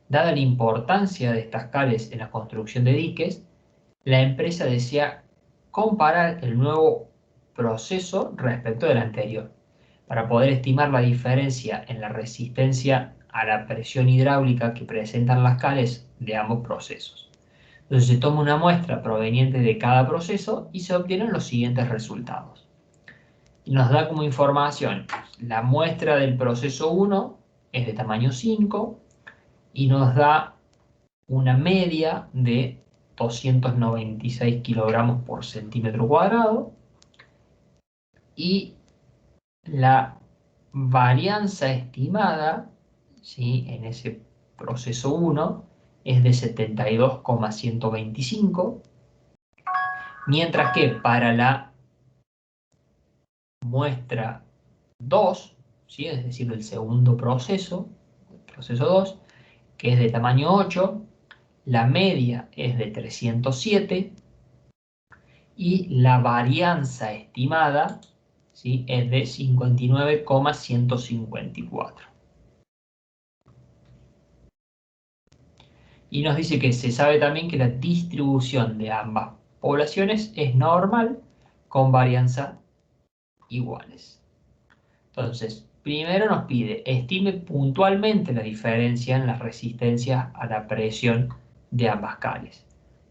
Speaker 1: Dada la importancia de estas cales en la construcción de diques, la empresa desea comparar el nuevo proceso respecto del anterior, para poder estimar la diferencia en la resistencia a la presión hidráulica que presentan las cales de ambos procesos. Entonces se toma una muestra proveniente de cada proceso y se obtienen los siguientes resultados. Y nos da como información, la muestra del proceso 1 es de tamaño 5 y nos da una media de 296 kilogramos por centímetro cuadrado y la varianza estimada, ¿sí?, en ese proceso 1 es de 72,125, mientras que para la muestra 2, ¿sí?, es decir, el segundo proceso, el proceso 2, que es de tamaño 8, la media es de 307 y la varianza estimada, ¿sí?, es de 59,154. Y nos dice que se sabe también que la distribución de ambas poblaciones es normal con varianza iguales. Entonces, primero nos pide, estime puntualmente la diferencia en las resistencias a la presión de ambas cales.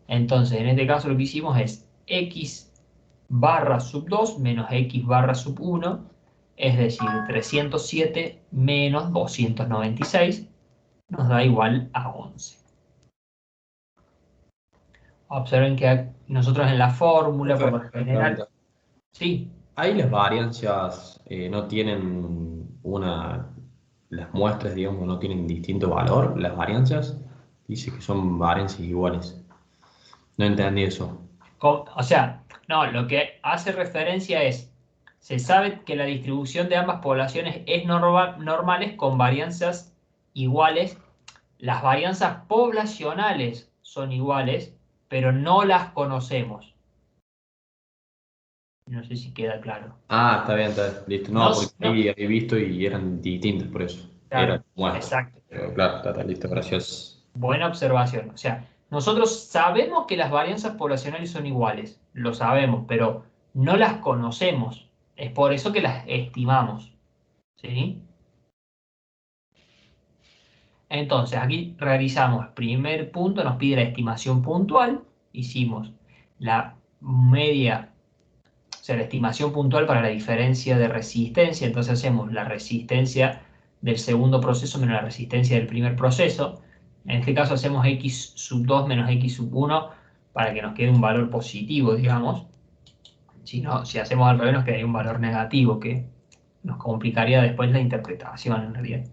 Speaker 1: Entonces, en este caso lo que hicimos es x barra sub 2 menos x barra sub 1, es decir, 307 menos 296 nos da igual a 11. Observen que nosotros en la fórmula, por lo general... Sí.
Speaker 2: Ahí las variancias no tienen las muestras, digamos, no tienen distinto valor, las variancias, dice que son variancias iguales. No entendí eso.
Speaker 1: O sea, no, lo que hace referencia es, se sabe que la distribución de ambas poblaciones es normales con varianzas iguales. Las varianzas poblacionales son iguales, pero no las conocemos. No sé si queda claro.
Speaker 2: Ah, está bien, listo. No, porque ahí había visto y eran distintas, por eso.
Speaker 1: Claro,
Speaker 2: Eran muestras.
Speaker 1: exacto.
Speaker 2: Pero claro, está listo, gracias.
Speaker 1: Buena observación. O sea, nosotros sabemos que las varianzas poblacionales son iguales, lo sabemos, pero no las conocemos. Es por eso que las estimamos. ¿Sí? Entonces, aquí realizamos, primer punto, nos pide la estimación puntual. Hicimos la media, o sea, la estimación puntual para la diferencia de resistencia. Entonces hacemos la resistencia del segundo proceso menos la resistencia del primer proceso. En este caso hacemos x sub 2 menos x sub 1 para que nos quede un valor positivo, digamos. Si hacemos al revés nos quedaría un valor negativo, que nos complicaría después la interpretación en realidad.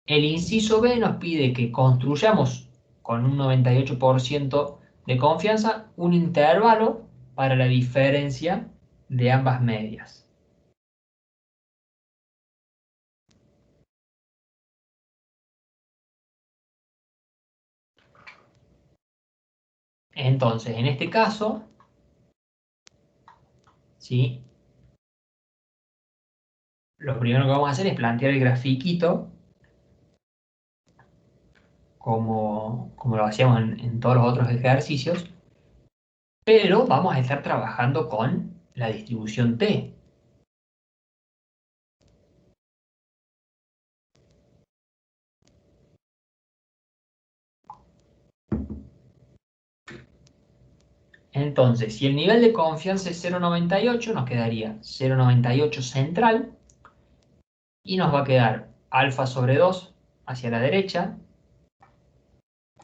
Speaker 1: El inciso B nos pide que construyamos con un 98% de confianza un intervalo para la diferencia de ambas medias. Entonces, en este caso, ¿sí? Lo primero que vamos a hacer es plantear el grafiquito como lo hacíamos en todos los otros ejercicios, pero vamos a estar trabajando con la distribución T. Entonces, si el nivel de confianza es 0,98, nos quedaría 0,98 central y nos va a quedar alfa sobre 2 hacia la derecha,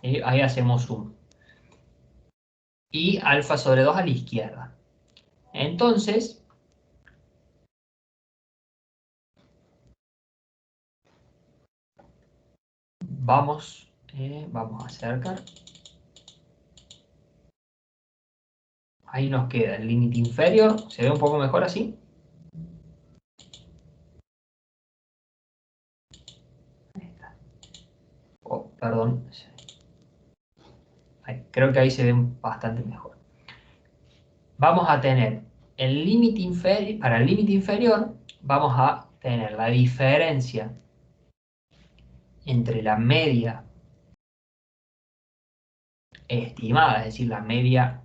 Speaker 1: y ahí hacemos zoom, y alfa sobre 2 a la izquierda. Entonces, vamos a acercar. Ahí nos queda el límite inferior. ¿Se ve un poco mejor así? Ahí está. Oh, perdón. Creo que ahí se ve bastante mejor. Vamos a tener el límite inferior. Para el límite inferior vamos a tener la diferencia entre la media estimada, es decir, la media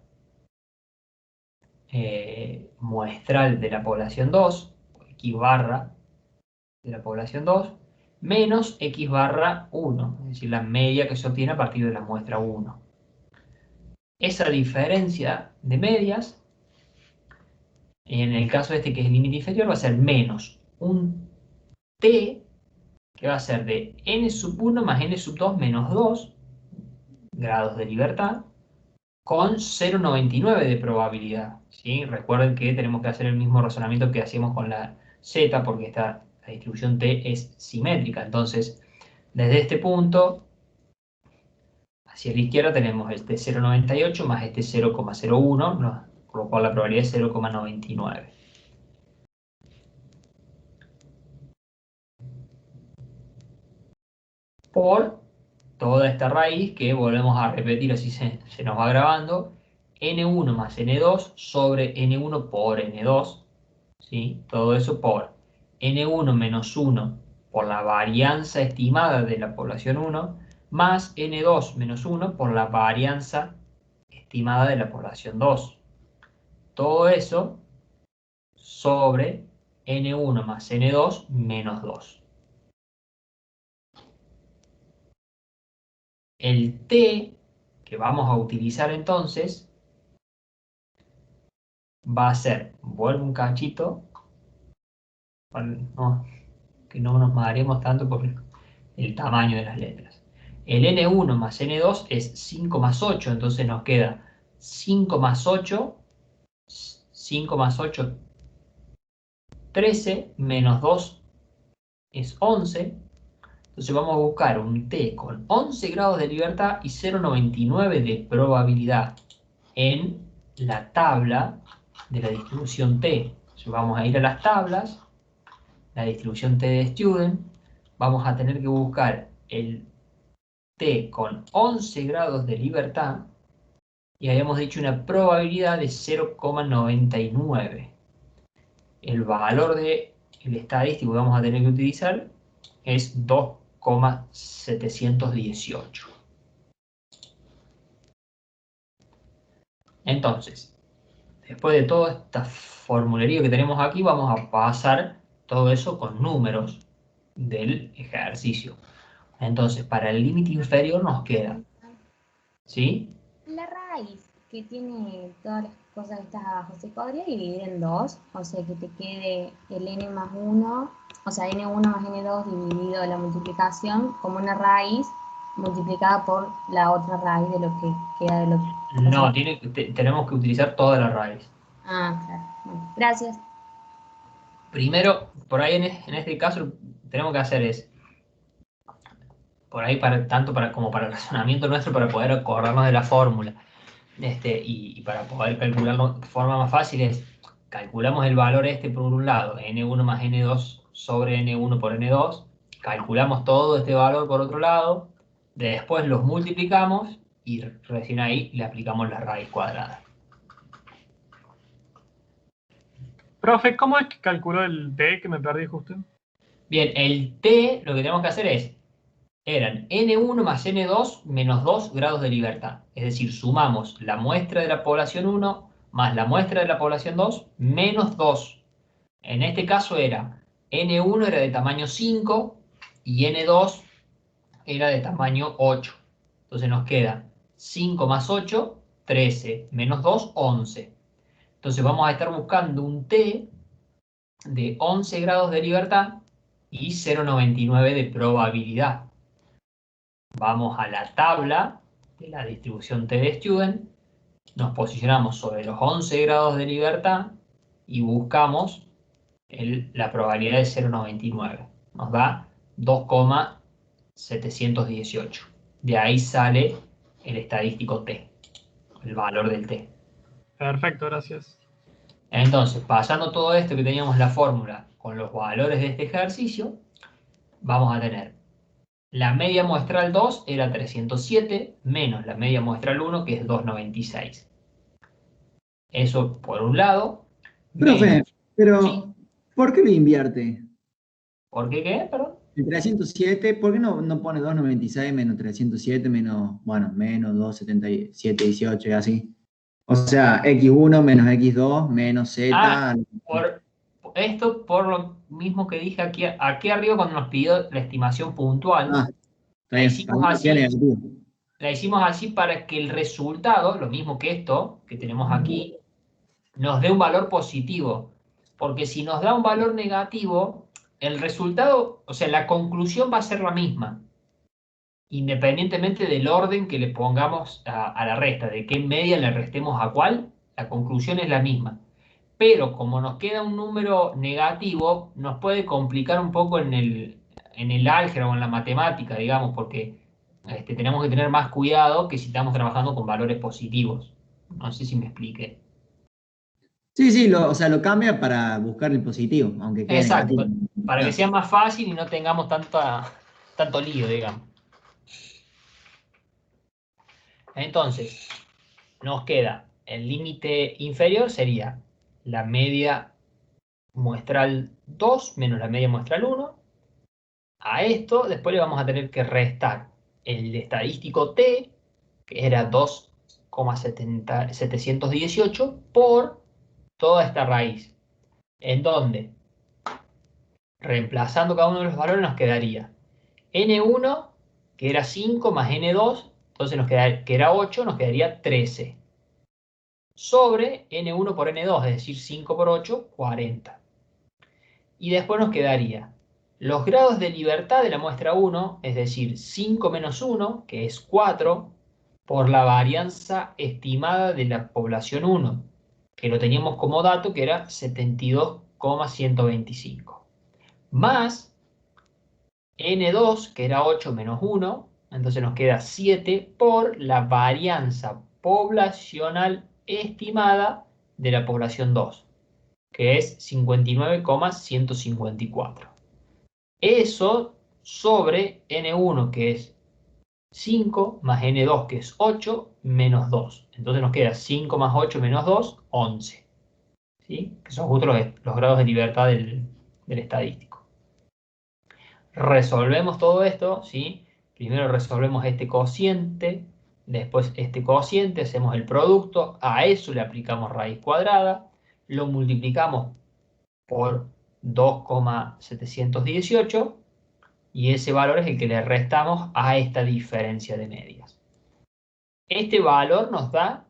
Speaker 1: muestral de la población 2, X barra de la población 2, menos X barra 1, es decir, la media que se obtiene a partir de la muestra 1. Esa diferencia de medias, en el caso este que es el límite inferior, va a ser menos un t, que va a ser de n sub 1 más n sub 2 menos 2 grados de libertad, con 0,99 de probabilidad. ¿Sí? Recuerden que tenemos que hacer el mismo razonamiento que hacíamos con la z, porque la distribución t es simétrica. Entonces, desde este punto hacia la izquierda tenemos este 0,98 más este 0,01, por lo cual la probabilidad es 0,99. Por toda esta raíz que volvemos a repetir, así se nos va grabando, n1 más n2 sobre n1 por n2, ¿sí? Todo eso por n1 menos 1 por la varianza estimada de la población 1, más n2 menos 1 por la varianza estimada de la población 2. Todo eso sobre n1 más n2 menos 2. El t que vamos a utilizar entonces va a ser, vuelvo un cachito, que no nos mareemos tanto por el tamaño de las letras. El n1 más n2 es 5 más 8, entonces nos queda 5 más 8, 13, menos 2 es 11. Entonces vamos a buscar un t con 11 grados de libertad y 0,99 de probabilidad en la tabla de la distribución t. Entonces vamos a ir a las tablas, la distribución t de student, vamos a tener que buscar el t con 11 grados de libertad y habíamos dicho una probabilidad de 0,99. El valor del estadístico que vamos a tener que utilizar es 2,718. Entonces, después de toda esta formulario que tenemos aquí, vamos a pasar todo eso con números del ejercicio. Entonces, para el límite inferior nos queda, ¿sí?
Speaker 7: La raíz que tiene todas las cosas estas abajo, ¿se podría dividir en dos? O sea, que te quede el n más 1, o sea, n1 más n2 dividido la multiplicación como una raíz multiplicada por la otra raíz de lo que queda del otro.
Speaker 1: No, tenemos que utilizar toda la raíz.
Speaker 7: Ah, claro. Bueno, gracias.
Speaker 1: Primero, por ahí en este caso, lo que tenemos que hacer es por ahí como para el razonamiento nuestro, para poder acordarnos de la fórmula. Y para poder calcularlo de forma más fácil calculamos el valor por un lado, n1 más n2 sobre n1 por n2, calculamos todo este valor por otro lado, después los multiplicamos y recién ahí le aplicamos la raíz cuadrada.
Speaker 6: Profe, ¿cómo es que calculó el t que me perdí justo?
Speaker 1: Bien, el t lo que tenemos que hacer eran n1 más n2 menos 2 grados de libertad. Es decir, sumamos la muestra de la población 1 más la muestra de la población 2 menos 2. En este caso n1 era de tamaño 5 y n2 era de tamaño 8. Entonces nos queda 5 más 8, 13, menos 2, 11. Entonces vamos a estar buscando un t de 11 grados de libertad y 0,99 de probabilidad. Vamos a la tabla de la distribución t de Student, nos posicionamos sobre los 11 grados de libertad y buscamos la probabilidad de 0,99. Nos da 2,718. De ahí sale el estadístico t, el valor del t.
Speaker 6: Perfecto, gracias.
Speaker 1: Entonces, pasando todo esto que teníamos la fórmula con los valores de este ejercicio, vamos a tener la media muestral 2 era 307 menos la media muestral 1 que es 296. Eso por un lado.
Speaker 4: Profe, pero
Speaker 1: ¿Sí?
Speaker 4: ¿por qué lo invierte?
Speaker 1: ¿Por qué qué? Perdón.
Speaker 4: El 307, ¿por qué no pone 296 menos 307 menos 277, 18 y así? O sea, x1 menos x2 menos z.
Speaker 1: Por lo mismo que dije aquí arriba cuando nos pidió la estimación puntual, la hicimos así para que el resultado, lo mismo que esto que tenemos aquí, nos dé un valor positivo. Porque si nos da un valor negativo, el resultado, o sea, la conclusión va a ser la misma, independientemente del orden que le pongamos a la resta, de qué media le restemos a cuál, la conclusión es la misma. Pero como nos queda un número negativo, nos puede complicar un poco en el álgebra o en la matemática, digamos, porque tenemos que tener más cuidado que si estamos trabajando con valores positivos. No sé si me expliqué.
Speaker 4: Sí, lo cambia para buscar el positivo, aunque quede
Speaker 1: Exacto,
Speaker 4: negativo.
Speaker 1: para que sea más fácil y no tengamos tanto lío, digamos. Entonces, nos queda el límite inferior, sería la media muestral 2 menos la media muestral 1. A esto después le vamos a tener que restar el estadístico t, que era 2,718, por toda esta raíz. En donde, reemplazando cada uno de los valores, nos quedaría n1, que era 5, más n2, entonces que era 8, nos quedaría 13. Sobre n1 por n2, es decir, 5 por 8, 40. Y después nos quedaría los grados de libertad de la muestra 1, es decir, 5 menos 1, que es 4, por la varianza estimada de la población 1, que lo teníamos como dato, que era 72,125. Más n2, que era 8 menos 1, entonces nos queda 7 por la varianza poblacional estimada de la población 2, que es 59,154. Eso sobre n1, que es 5, más n2, que es 8, menos 2. Entonces nos queda 5 más 8 menos 2, 11. ¿Sí? Que son justo los grados de libertad del estadístico. Resolvemos todo esto, ¿sí? Primero resolvemos este cociente, después este cociente, hacemos el producto, a eso le aplicamos raíz cuadrada, lo multiplicamos por 2,718 y ese valor es el que le restamos a esta diferencia de medias. Este valor nos da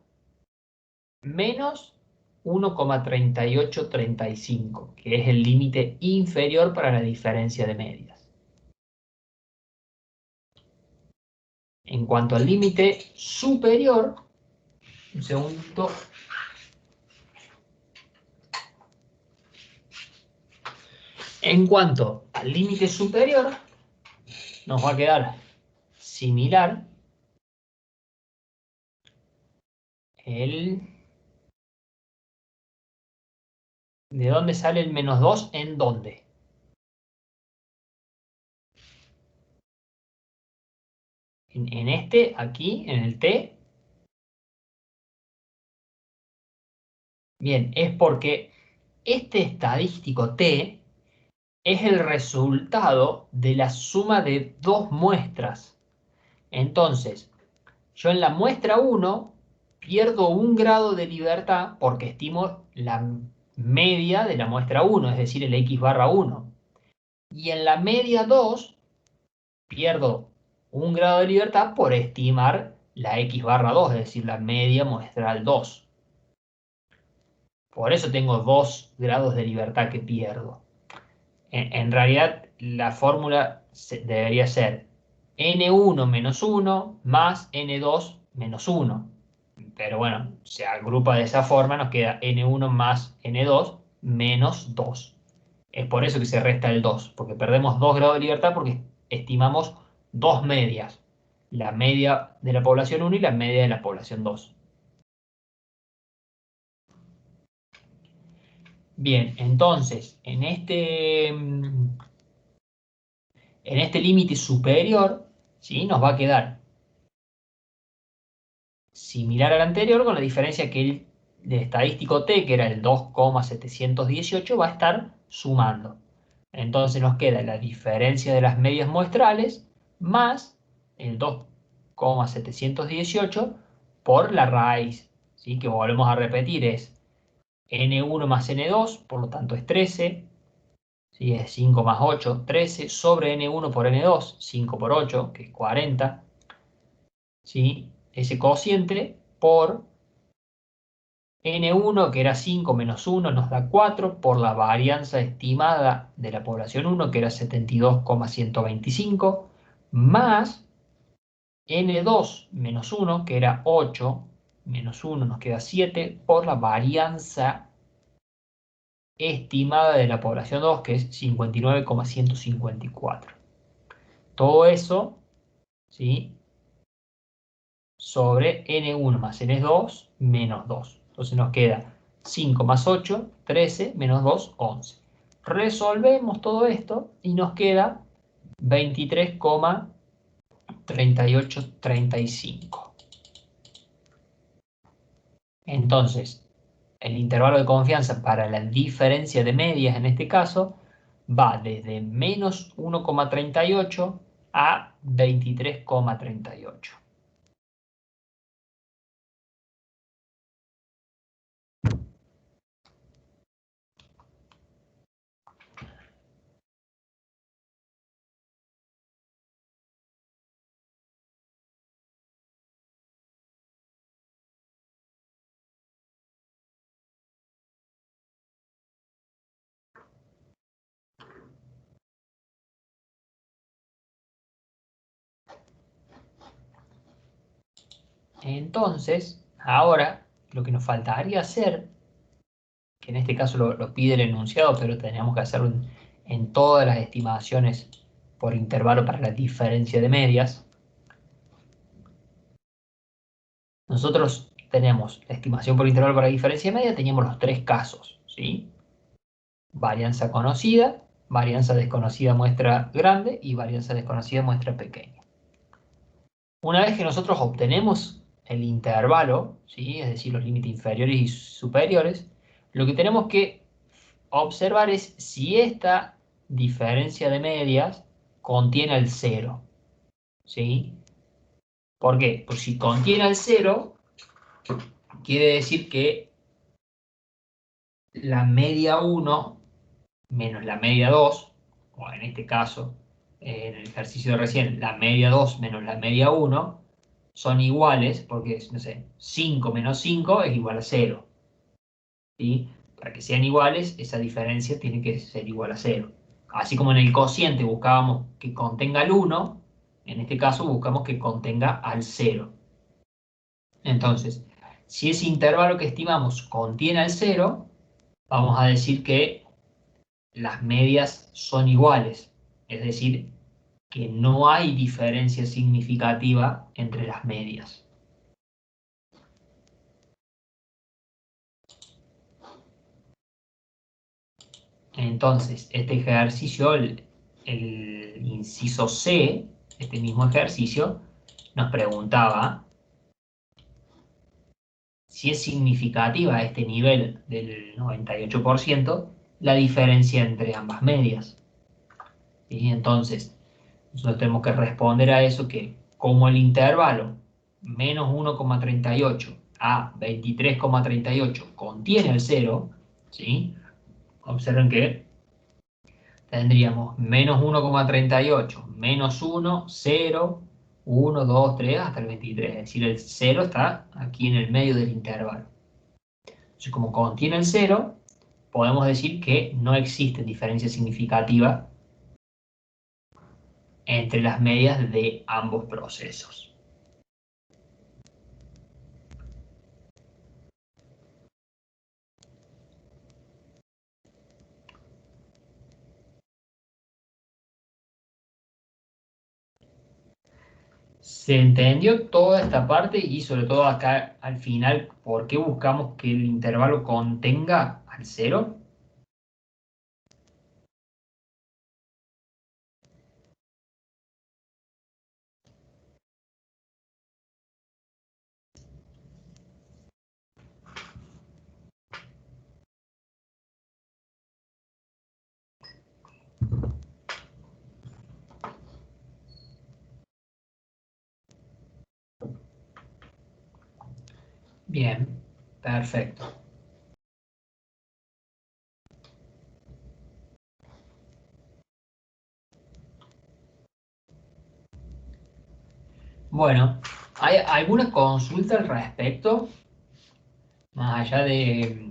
Speaker 1: menos 1,3835, que es el límite inferior para la diferencia de medias. En cuanto al límite superior, un segundo. En cuanto al límite superior, nos va a quedar similar ¿de dónde sale el menos 2? ¿En dónde? En este, aquí, en el T. Bien, es porque este estadístico T es el resultado de la suma de dos muestras. Entonces, yo en la muestra 1 pierdo 1 grado de libertad porque estimo la media de la muestra 1, es decir, el X barra 1. Y en la media 2 pierdo 1 grado de libertad por estimar la X barra 2, es decir, la media muestral 2. Por eso tengo 2 grados de libertad que pierdo. En realidad, la fórmula debería ser N1 menos 1 más N2 menos 1. Pero bueno, se agrupa de esa forma, nos queda N1 más N2 menos 2. Es por eso que se resta el 2, porque perdemos 2 grados de libertad porque estimamos dos medias. La media de la población 1 y la media de la población 2. Bien, entonces, en este límite superior, ¿sí? Nos va a quedar similar al anterior, con la diferencia que el estadístico T, que era el 2,718, va a estar sumando. Entonces nos queda la diferencia de las medias muestrales más el 2,718 por la raíz, ¿sí? Que volvemos a repetir, es N1 más N2, por lo tanto es 13, ¿sí? Es 5 más 8, 13, sobre N1 por N2, 5 por 8, que es 40, ¿sí? Ese cociente por N1, que era 5 menos 1, nos da 4, por la varianza estimada de la población 1, que era 72,125, más N2 menos 1, que era 8, menos 1 nos queda 7, por la varianza estimada de la población 2, que es 59,154. Todo eso, ¿sí? Sobre N1 más N2 menos 2. Entonces nos queda 5 más 8, 13, menos 2, 11. Resolvemos todo esto y nos queda 23,3835. Entonces, el intervalo de confianza para la diferencia de medias en este caso va desde menos 1,38 a 23,38. Entonces, ahora lo que nos faltaría hacer, que en este caso lo pide el enunciado, pero tenemos que hacerlo en todas las estimaciones por intervalo para la diferencia de medias. Nosotros tenemos la estimación por intervalo para la diferencia de medias, teníamos los tres casos, ¿sí? Varianza conocida, varianza desconocida muestra grande y varianza desconocida muestra pequeña. Una vez que nosotros obtenemos el intervalo, ¿sí? Es decir, los límites inferiores y superiores, lo que tenemos que observar es si esta diferencia de medias contiene el 0. ¿Sí? ¿Por qué? Pues si contiene el 0, quiere decir que la media 1 menos la media 2, o en este caso, en el ejercicio de recién, la media 2 menos la media 1, son iguales, porque, no sé, 5 menos 5 es igual a 0. ¿Sí? Para que sean iguales, esa diferencia tiene que ser igual a 0. Así como en el cociente buscábamos que contenga el 1, en este caso buscamos que contenga al 0. Entonces, si ese intervalo que estimamos contiene al 0, vamos a decir que las medias son iguales. Es decir, que no hay diferencia significativa entre las medias. Entonces, este ejercicio, el inciso C, este mismo ejercicio, nos preguntaba si es significativa a este nivel del 98% la diferencia entre ambas medias. Y entonces, nosotros tenemos que responder a eso que, como el intervalo menos 1,38 a 23,38 contiene el 0, ¿sí? Observen que tendríamos menos 1,38, menos 1, 0, 1, 2, 3, hasta el 23. Es decir, el 0 está aquí en el medio del intervalo. Entonces, como contiene el 0, podemos decir que no existe diferencia significativa entre las medias de ambos procesos. ¿Se entendió toda esta parte y sobre todo acá al final, por qué buscamos que el intervalo contenga al 0? Bien, perfecto. Bueno, ¿hay alguna consulta al respecto? Más allá de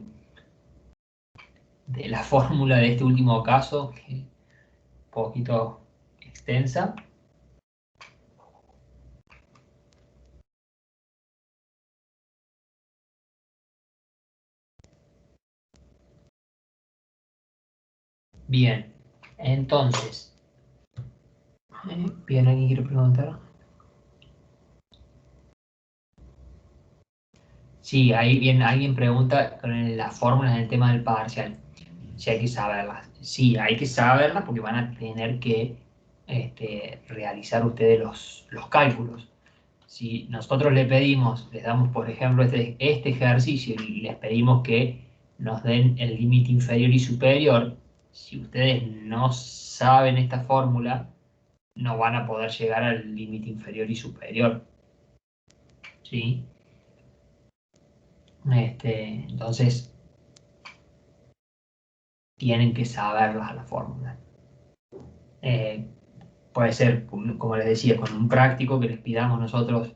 Speaker 1: la fórmula de este último caso, que es un poquito extensa. Bien, entonces, bien, ¿alguien quiere preguntar? Sí, ahí bien, alguien pregunta con las fórmulas en el tema del parcial, si hay que saberlas. Sí, hay que saberlas porque van a tener que realizar ustedes los cálculos. Si nosotros les pedimos, les damos por ejemplo este ejercicio y les pedimos que nos den el límite inferior y superior, si ustedes no saben esta fórmula, no van a poder llegar al límite inferior y superior. ¿Sí? Entonces, tienen que saberlas a la fórmula. Puede ser, como les decía, con un práctico que les pidamos nosotros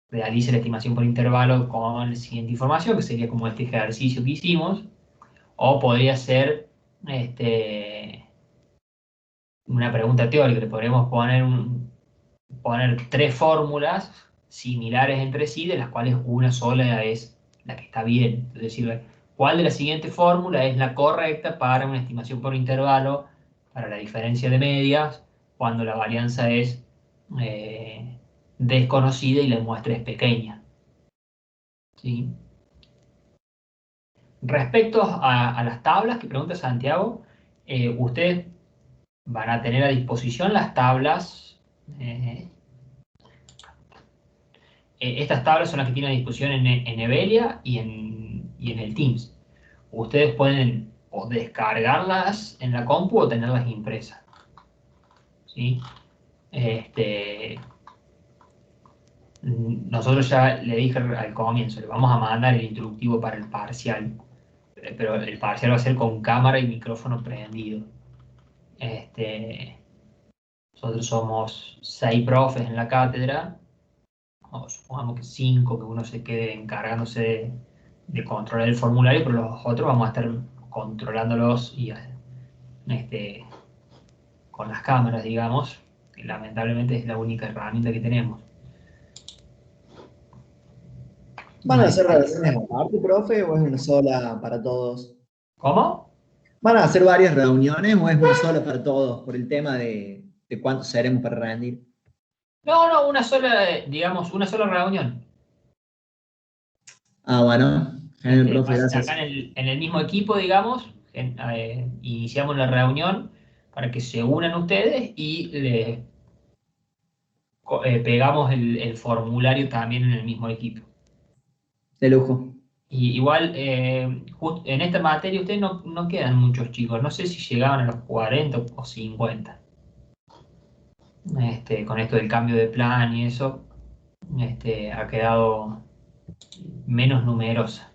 Speaker 1: realice la estimación por intervalo con la siguiente información, que sería como este ejercicio que hicimos, o podría ser una pregunta teórica, le podríamos poner tres fórmulas similares entre sí, de las cuales una sola es la que está bien. Es decir, ¿cuál de las siguientes fórmulas es la correcta para una estimación por intervalo, para la diferencia de medias, cuando la varianza es desconocida y la muestra es pequeña? ¿Sí? Respecto a las tablas que pregunta Santiago, ustedes van a tener a disposición las tablas. Estas tablas son las que tienen a disposición en Evelia y en el Teams. Ustedes pueden o descargarlas en la compu o tenerlas impresas. ¿Sí? Nosotros ya le dije al comienzo, le vamos a mandar el instructivo para el parcial, pero el parcial va a ser con cámara y micrófono prendido. Nosotros somos 6 profes en la cátedra, o supongamos que 5, que uno se quede encargándose de controlar el formulario, pero los otros vamos a estar controlándolos y con las cámaras, digamos, que lamentablemente es la única herramienta que tenemos.
Speaker 4: ¿Van a hacer revisiones aparte, profe, o es una sola para todos?
Speaker 1: ¿Cómo?
Speaker 4: ¿Van a hacer varias reuniones o es una sola para todos por el tema de cuántos seremos para rendir?
Speaker 1: No, una sola, digamos, una sola reunión.
Speaker 4: Ah, bueno. Genial, profe, gracias.
Speaker 1: Acá en el mismo equipo, digamos, iniciamos la reunión para que se unan ustedes y pegamos el formulario también en el mismo equipo.
Speaker 4: De lujo.
Speaker 1: Y igual, en esta materia ustedes no quedan muchos chicos, no sé si llegaban a los 40 o 50. Con esto del cambio de plan y eso, ha quedado menos numerosa.